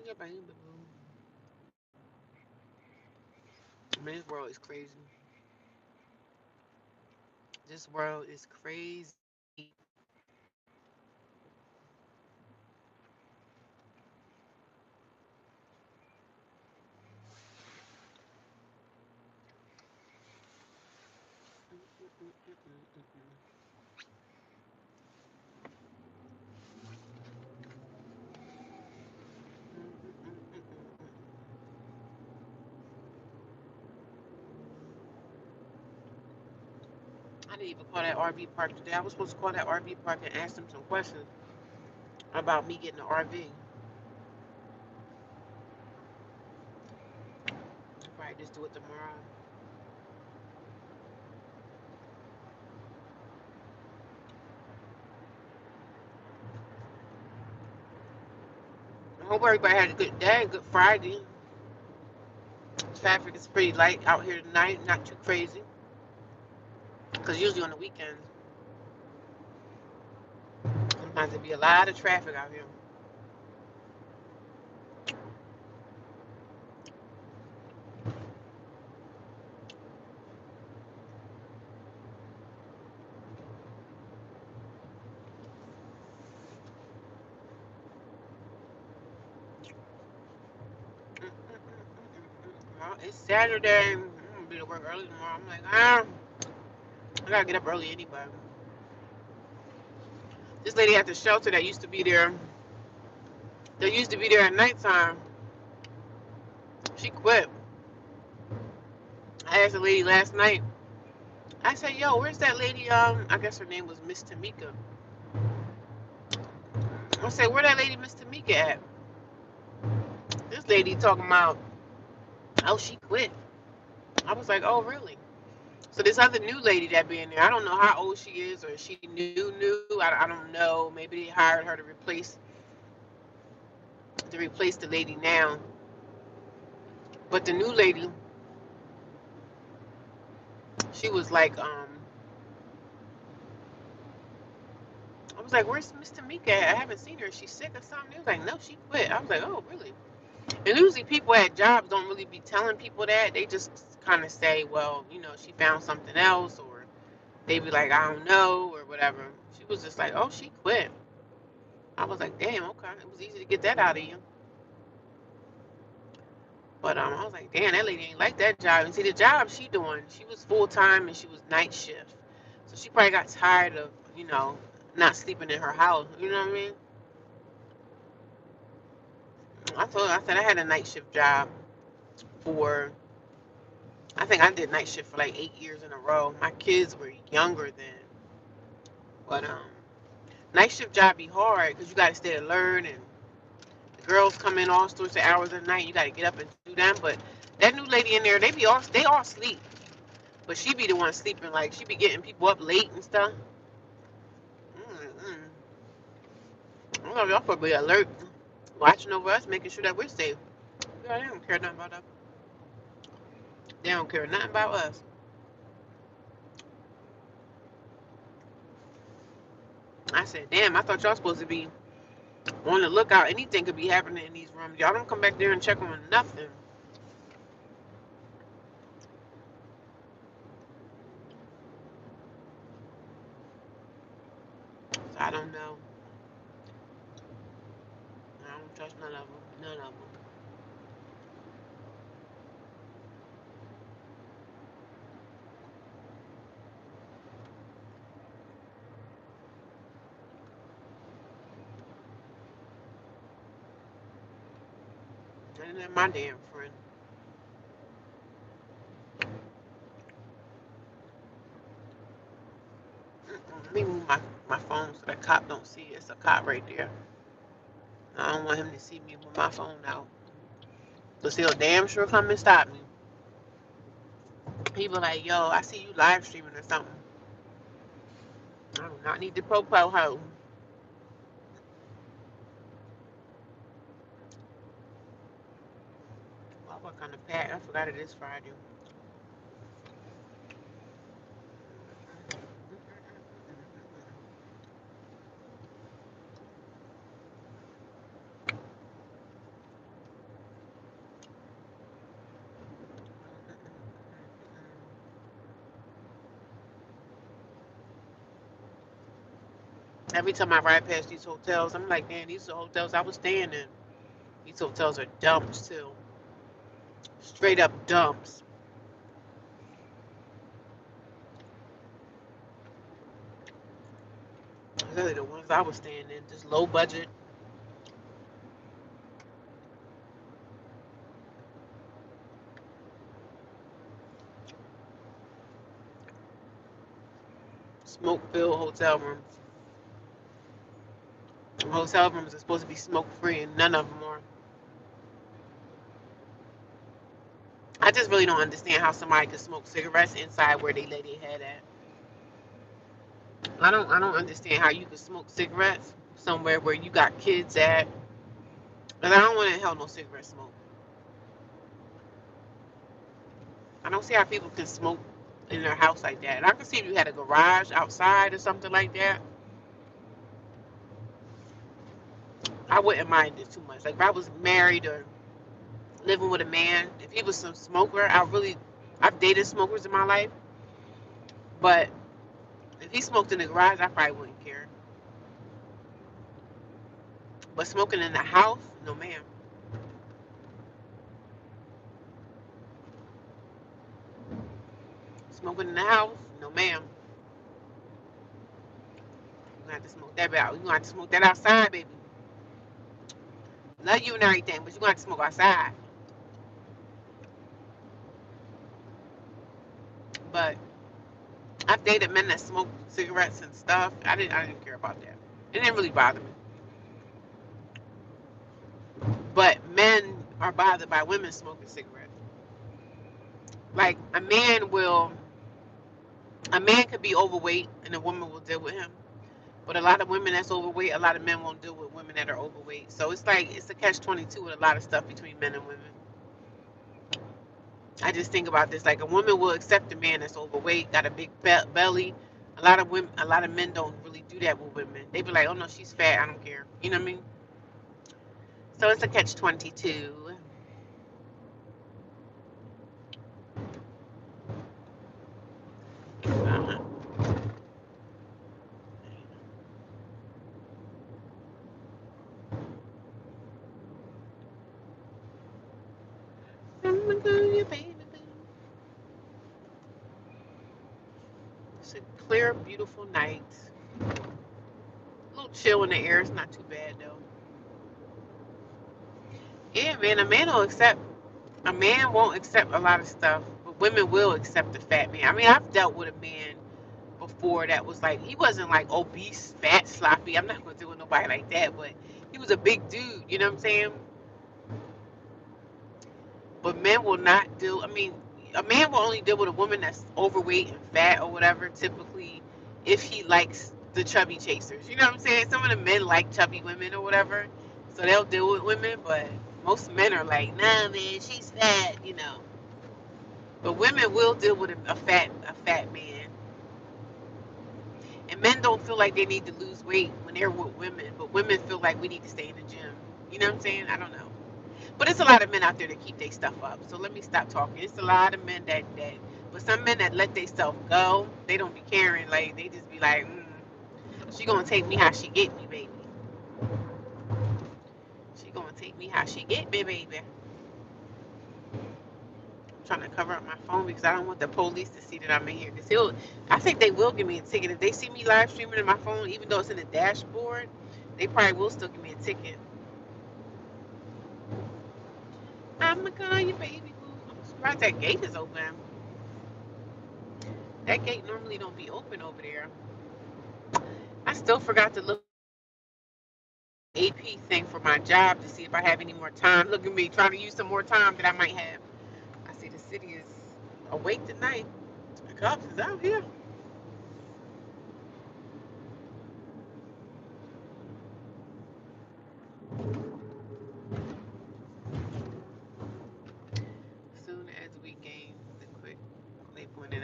Yeah, baby. Man, this world is crazy. This world is crazy. I didn't even call that RV park today. I was supposed to call that RV park and ask them some questions about me getting an RV. I'll probably just do it tomorrow. I hope everybody had a good day, good Friday. Traffic is pretty light out here tonight, not too crazy. Because usually on the weekends, sometimes there be a lot of traffic out here. Well, it's Saturday. I'm gonna be to work early tomorrow. I'm like, I gotta get up early anyway. This lady at the shelter that used to be there at nighttime, she quit. I asked the lady last night. I said, "Yo, where's that lady? I guess her name was Miss Tamika." I said, "Where that lady, Miss Tamika, at?" This lady talking about, "Oh, she quit." I was like, "Oh, really?" So this other new lady that be in there, I don't know how old she is or is she new. I don't know. Maybe they hired her to replace the lady now. But the new lady, she was like, I was like, "Where's Miss Tamika at? I haven't seen her. She's sick or something." He was like, "No, she quit." I was like, "Oh, really?" And usually people at jobs don't really be telling people that. They just kind of say, "Well, she found something else," or they be like, "I don't know," or whatever. She was just like, "Oh, she quit." I was like, "Damn, okay." It was easy to get that out of you. But I was like, "Damn, that lady ain't like that job." And see, the job she doing, she was full time and she was night shift, so she probably got tired of not sleeping in her house. You know what I mean? I told her, I said I had a night shift job for. I think I did night shift for like 8 years in a row. My kids were younger then, but night shift job be hard because you got to stay alert and the girls come in all sorts of hours of the night. You got to get up and do them. But that new lady in there, they all sleep. But she be the one sleeping, like she be getting people up late and stuff. Mm-mm. I don't know, y'all probably alert, watching over us, making sure that we're safe. Yeah, they don't care nothing about us. They don't care nothing about us. I said, damn, I thought y'all supposed to be on the lookout. Anything could be happening in these rooms. Y'all don't come back there and check on nothing. So I don't know. I don't trust none of them. None of them. None of my damn friend. Let me move my phone so the cop don't see it. It's a cop right there. I don't want him to see me with my phone out. Cause he'll damn sure come and stop me. He be like, "Yo, I see you live streaming or something. I do not need to popo hoe." kind of packed. I forgot it is Friday. Every time I ride past these hotels, I'm like, man, these are hotels I was staying in. These hotels are dumps too. Straight up dumps. Really the ones I was staying in, just low budget. Smoke filled hotel rooms. Hotel rooms are supposed to be smoke free, and none of them are. I just really don't understand how somebody could smoke cigarettes inside where they lay their head at. I don't understand how you could smoke cigarettes somewhere where you got kids at. And I don't want to hell no cigarette smoke. I don't see how people can smoke in their house like that. And I can see if you had a garage outside or something like that. I wouldn't mind it too much. Like if I was married or living with a man, if he was some smoker, I've dated smokers in my life, but if he smoked in the garage, I probably wouldn't care. But smoking in the house, no ma'am. Smoking in the house, no ma'am. You gonna have to smoke that out. You gonna have to smoke that outside, baby. Love you and everything, but you gonna have to smoke outside. But I've dated men that smoke cigarettes and stuff. I didn't care about that. It didn't really bother me. But men are bothered by women smoking cigarettes. Like a man could be overweight and a woman will deal with him. But a lot of women that's overweight, a lot of men won't deal with women that are overweight. So it's like it's a catch-22 with a lot of stuff between men and women. I just think about this like a woman will accept a man that's overweight, got a big belly. A lot of men don't really do that with women. They be like, "Oh no, she's fat. I don't care." You know what I mean? So it's a catch-22. Uh-huh. It's a clear, beautiful night. A little chill in the air. It's not too bad though. Yeah, man. A man won't accept a lot of stuff, but women will accept the fat man. I mean, I've dealt with a man before that was like he wasn't like obese, fat, sloppy. I'm not gonna deal with nobody like that, but he was a big dude. You know what I'm saying? But men will not deal. I mean, a man will only deal with a woman that's overweight and fat or whatever. Typically, if he likes the chubby chasers, you know what I'm saying? Some of the men like chubby women or whatever, so they'll deal with women. But most men are like, nah, man, she's fat, you know. But women will deal with a fat man. And men don't feel like they need to lose weight when they're with women, but women feel like we need to stay in the gym. You know what I'm saying? I don't know. But it's a lot of men out there that keep their stuff up. So let me stop talking. It's a lot of men but some men that let their stuff go, they don't be caring. Like, they just be like, she gonna take me how she get me, baby. She gonna take me how she get me, baby. I'm trying to cover up my phone because I don't want the police to see that I'm in here. I think they will give me a ticket. If they see me live streaming in my phone, even though it's in the dashboard, they probably will still give me a ticket. I'ma call you baby boo. I'm surprised that gate is open. That gate normally don't be open over there. I still forgot to look at the AP thing for my job to see if I have any more time. Look at me trying to use some more time that I might have. I see the city is awake tonight. The cops is out here.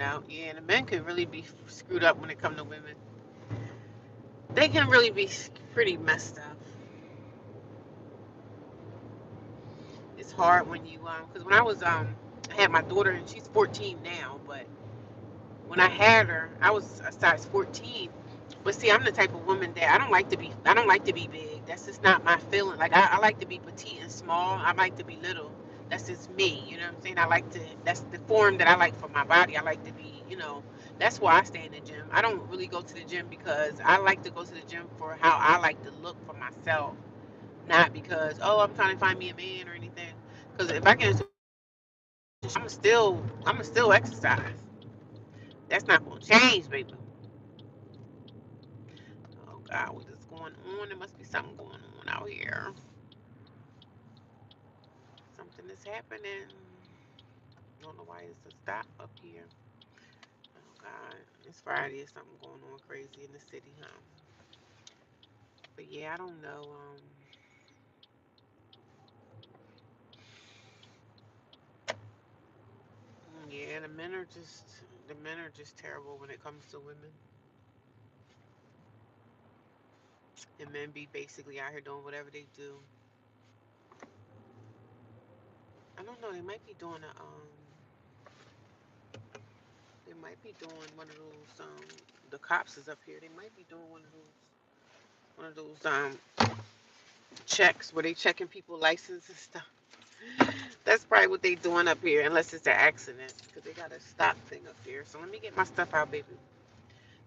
out. Yeah, and the men can really be screwed up when it comes to women. They can really be pretty messed up. It's hard when you because when I had my daughter and she's 14 now, but when I had her, I was a size 14. But see, I'm the type of woman that I don't like to be big. That's just not my feeling. Like I like to be petite and small. I like to be little. That's just me. You know what I'm saying? That's the form that I like for my body. I like to be, that's why I stay in the gym. I don't really go to the gym because I like to go to the gym for how I like to look for myself, not because, oh, I'm trying to find me a man or anything. Because if I get into I'm still exercise. That's not gonna change, baby. Oh God, what is going on? There must be something going on out here. Something is happening. I don't know why it's a stop up here. Oh God, it's Friday. There's something going on crazy in the city, huh? But yeah, I don't know. Yeah, the men are just terrible when it comes to women. And men be basically out here doing whatever they do. I don't know. They might be doing a They might be doing one of those. The cops is up here. They might be doing one of those checks where they checking people license and stuff. That's probably what they doing up here, unless it's an accident, because they got a stop thing up here. So let me get my stuff out, baby.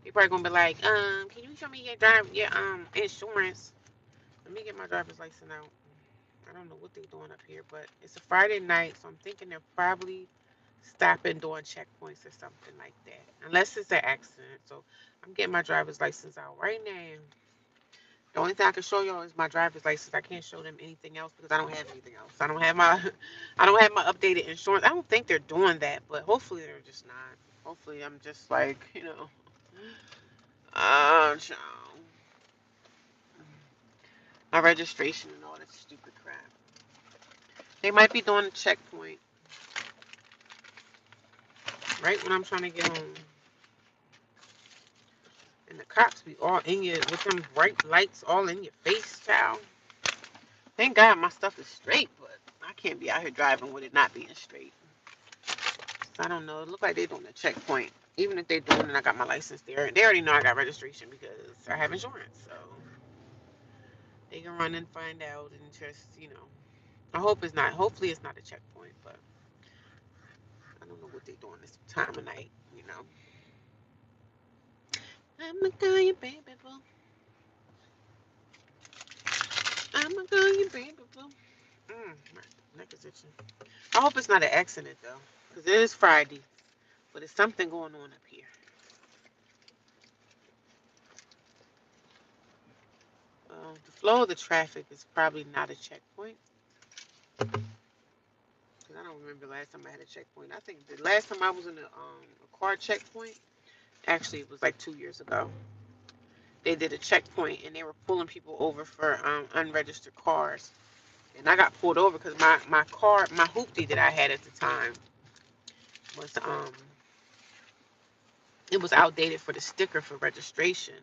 They probably gonna be like, can you show me your insurance? Let me get my driver's license out. I don't know what they doing up here, but it's a Friday night, so I'm thinking they're probably stopping doing checkpoints or something like that. Unless it's an accident. So I'm getting my driver's license out right now. The only thing I can show y'all is my driver's license. I can't show them anything else because I don't have anything else. I don't have my I don't have my updated insurance. I don't think they're doing that, but hopefully they're just not. Hopefully I'm just like, child. My registration and all that stupid crap. They might be doing a checkpoint right when I'm trying to get home. And the cops be all in you with them bright lights all in your face, child. Thank God my stuff is straight, but I can't be out here driving with it not being straight. So I don't know. It look like they're doing a checkpoint. Even if they're doing it, I got my license there. They already know I got registration because I have insurance. So they can run and find out and just. Hopefully it's not a checkpoint, but I don't know what they're doing this time of night. I'ma call you baby boo. I'ma call you baby boo. My neck is itching. I hope it's not an accident though, because it is Friday, but there's something going on up here. The flow of the traffic is probably not a checkpoint, because I don't remember the last time I had a checkpoint. I think the last time I was in a car checkpoint, actually it was like 2 years ago. They did a checkpoint and they were pulling people over for unregistered cars. And I got pulled over because my hoopty that I had at the time was it was outdated for the sticker for registration.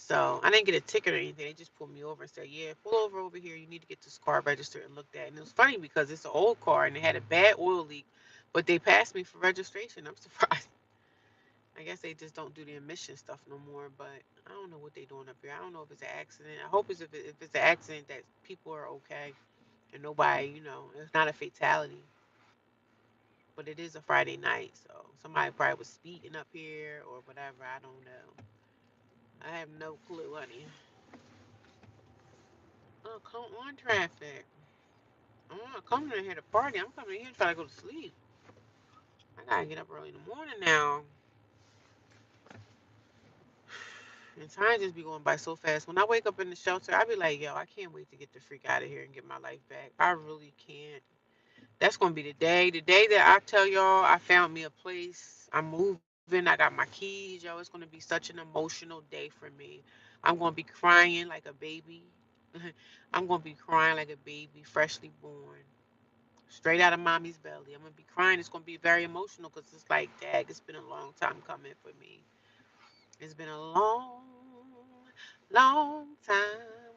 So I didn't get a ticket or anything. They just pulled me over and said, "Yeah, pull over here. You need to get this car registered and looked at." And it was funny because it's an old car and it had a bad oil leak, but they passed me for registration. I'm surprised. I guess they just don't do the emission stuff no more. But I don't know what they're doing up here. I don't know if it's an accident. I hope if it's an accident that people are okay and nobody, it's not a fatality. But it is a Friday night, so somebody probably was speeding up here or whatever. I don't know. I have no clue, honey. Oh, come on, traffic. I'm not coming in here to party. I'm coming in here to try to go to sleep. I gotta get up early in the morning now. And time just be going by so fast. When I wake up in the shelter, I be like, yo, I can't wait to get the freak out of here and get my life back. I really can't. That's gonna be the day. The day that I tell y'all I found me a place. I'm moving. I got my keys, yo. It's gonna be such an emotional day for me. I'm gonna be crying like a baby. I'm gonna be crying like a baby, freshly born. Straight out of mommy's belly. I'm gonna be crying. It's gonna be very emotional because it's like, dag, it's been a long time coming for me. It's been a long, long time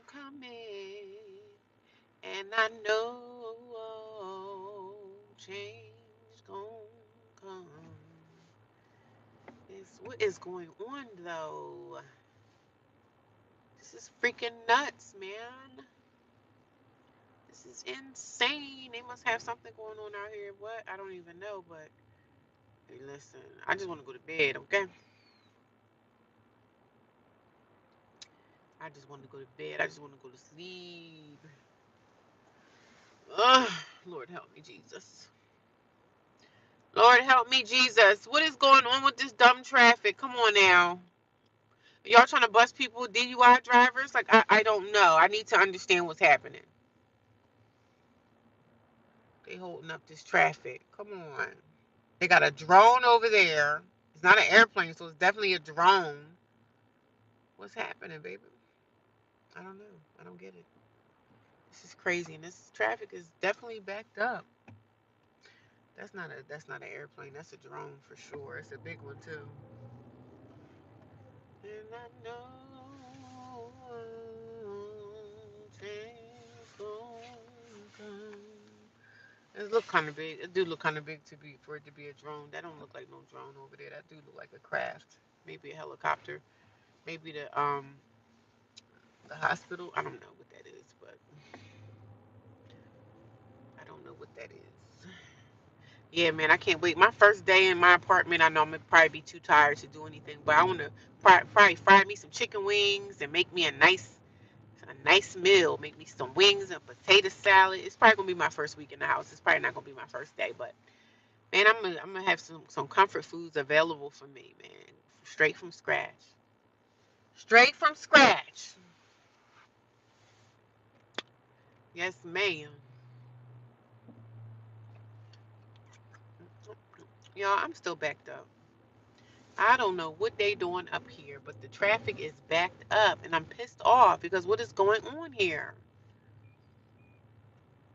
coming, and I know change gonna come. What is going on though? This is freaking nuts, man. This is insane. They must have something going on out here. What? I don't even know, but hey, listen, I just want to go to bed, okay? I just want to go to bed. I just want to go to sleep. Ugh, Lord help me, Jesus. Lord help me, Jesus. What is going on with this dumb traffic? Come on now. Y'all trying to bust people, DUI drivers? Like, I don't know. I need to understand what's happening. They holding up this traffic. Come on. They got a drone over there. It's not an airplane, so it's definitely a drone. What's happening, baby? I don't know. I don't get it. This is crazy, and this traffic is definitely backed up. That's not an airplane. That's a drone for sure. It's a big one too. And I know change gonna come. It look kind of big. It do look kind of big to be for it to be a drone. That don't look like no drone over there. That do look like a craft. Maybe a helicopter. Maybe the hospital. I don't know what that is, but I don't know what that is. Yeah, man, I can't wait. My first day in my apartment, I know I'm gonna probably be too tired to do anything, but I want to probably fry me some chicken wings and make me a nice meal. Make me some wings and potato salad. It's probably gonna be my first week in the house. It's probably not gonna be my first day, but man, I'm gonna have some comfort foods available for me, man, straight from scratch. Straight from scratch. Yes, ma'am. Y'all, I'm still backed up. I don't know what they doing up here, but the traffic is backed up, and I'm pissed off because what is going on here?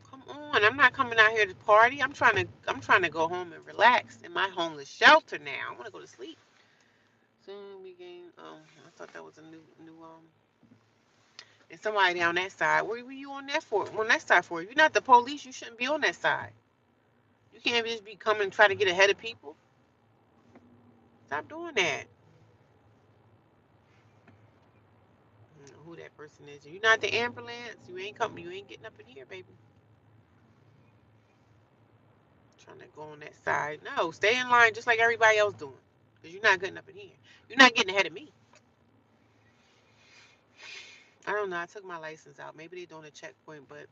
Come on, I'm not coming out here to party. I'm trying to go home and relax in my homeless shelter now. I want to go to sleep. Soon we gain. I thought that was a new. And somebody down that side. What were you on that for? On that side for? You're not the police. You shouldn't be on that side. You can't just be coming and try to get ahead of people. Stop doing that. I don't know who that person is. You're not the ambulance. You ain't coming. You ain't getting up in here, baby. Trying to go on that side. No, stay in line just like everybody else doing. Because you're not getting up in here. You're not getting ahead of me. I don't know. I took my license out. Maybe they're doing a checkpoint, but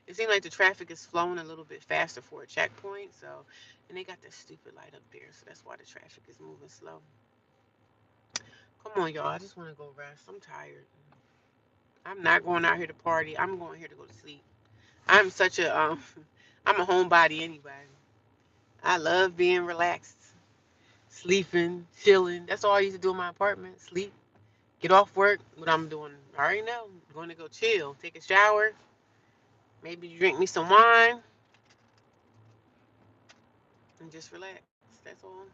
it seems like the traffic is flowing a little bit faster for a checkpoint. So, and they got that stupid light up there. So that's why the traffic is moving slow. Come on, y'all. I just want to go rest. I'm tired. I'm not going out here to party. I'm going here to go to sleep. I'm such a, I'm a homebody anyway. I love being relaxed, sleeping, chilling. That's all I used to do in my apartment. Sleep, get off work. What I'm doing, I already know. I'm going to go chill, take a shower, maybe drink me some wine, and just relax. That's all.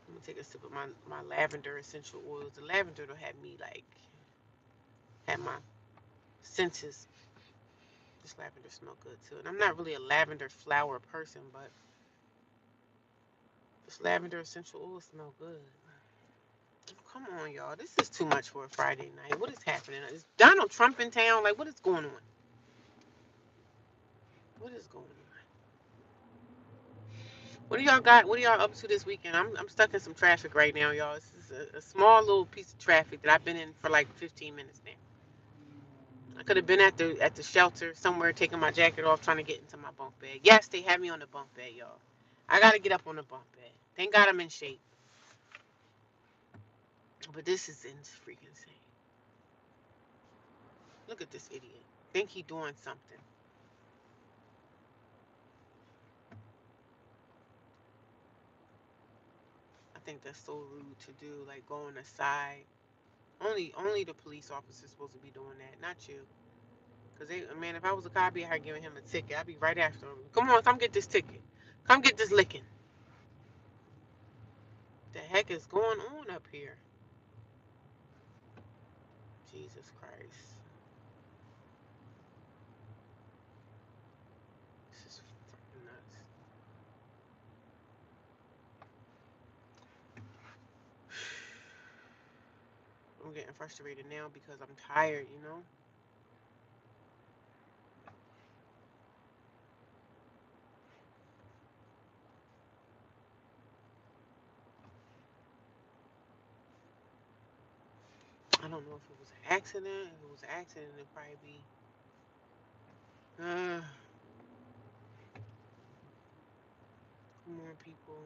I'm gonna take a sip of my lavender essential oils. The lavender will have me like have my senses. This lavender smell good too. And I'm not really a lavender flower person, but this lavender essential oil smell good. Come on, y'all. This is too much for a Friday night. What is happening? Is Donald Trump in town? Like, what is going on? What is going on? What do y'all got? What are y'all up to this weekend? I'm stuck in some traffic right now, y'all. This is a small little piece of traffic that I've been in for like 15 minutes now. I could have been at the shelter somewhere taking my jacket off trying to get into my bunk bed. Yes, they had me on the bunk bed, y'all. I gotta get up on the bunk bed. Thank God I'm in shape. But this is freaking insane. Look at this idiot. Think he doing something. I think that's so rude to do, like going aside. Only the police officer's supposed to be doing that, not you. Cause man, if I was a cop, I'd be here giving him a ticket. I'd be right after him. Come on, come get this ticket. Come get this licking. The heck is going on up here? Jesus Christ. This is fucking nuts. I'm getting frustrated now because I'm tired, you know? I don't know if it was an accident. If it was an accident, it'd probably be. Come on, people.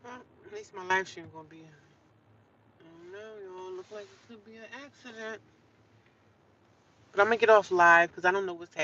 Well, at least my live stream gonna be. I don't know, y'all. Look like it could be an accident. But I'm gonna get off live because I don't know what's happening.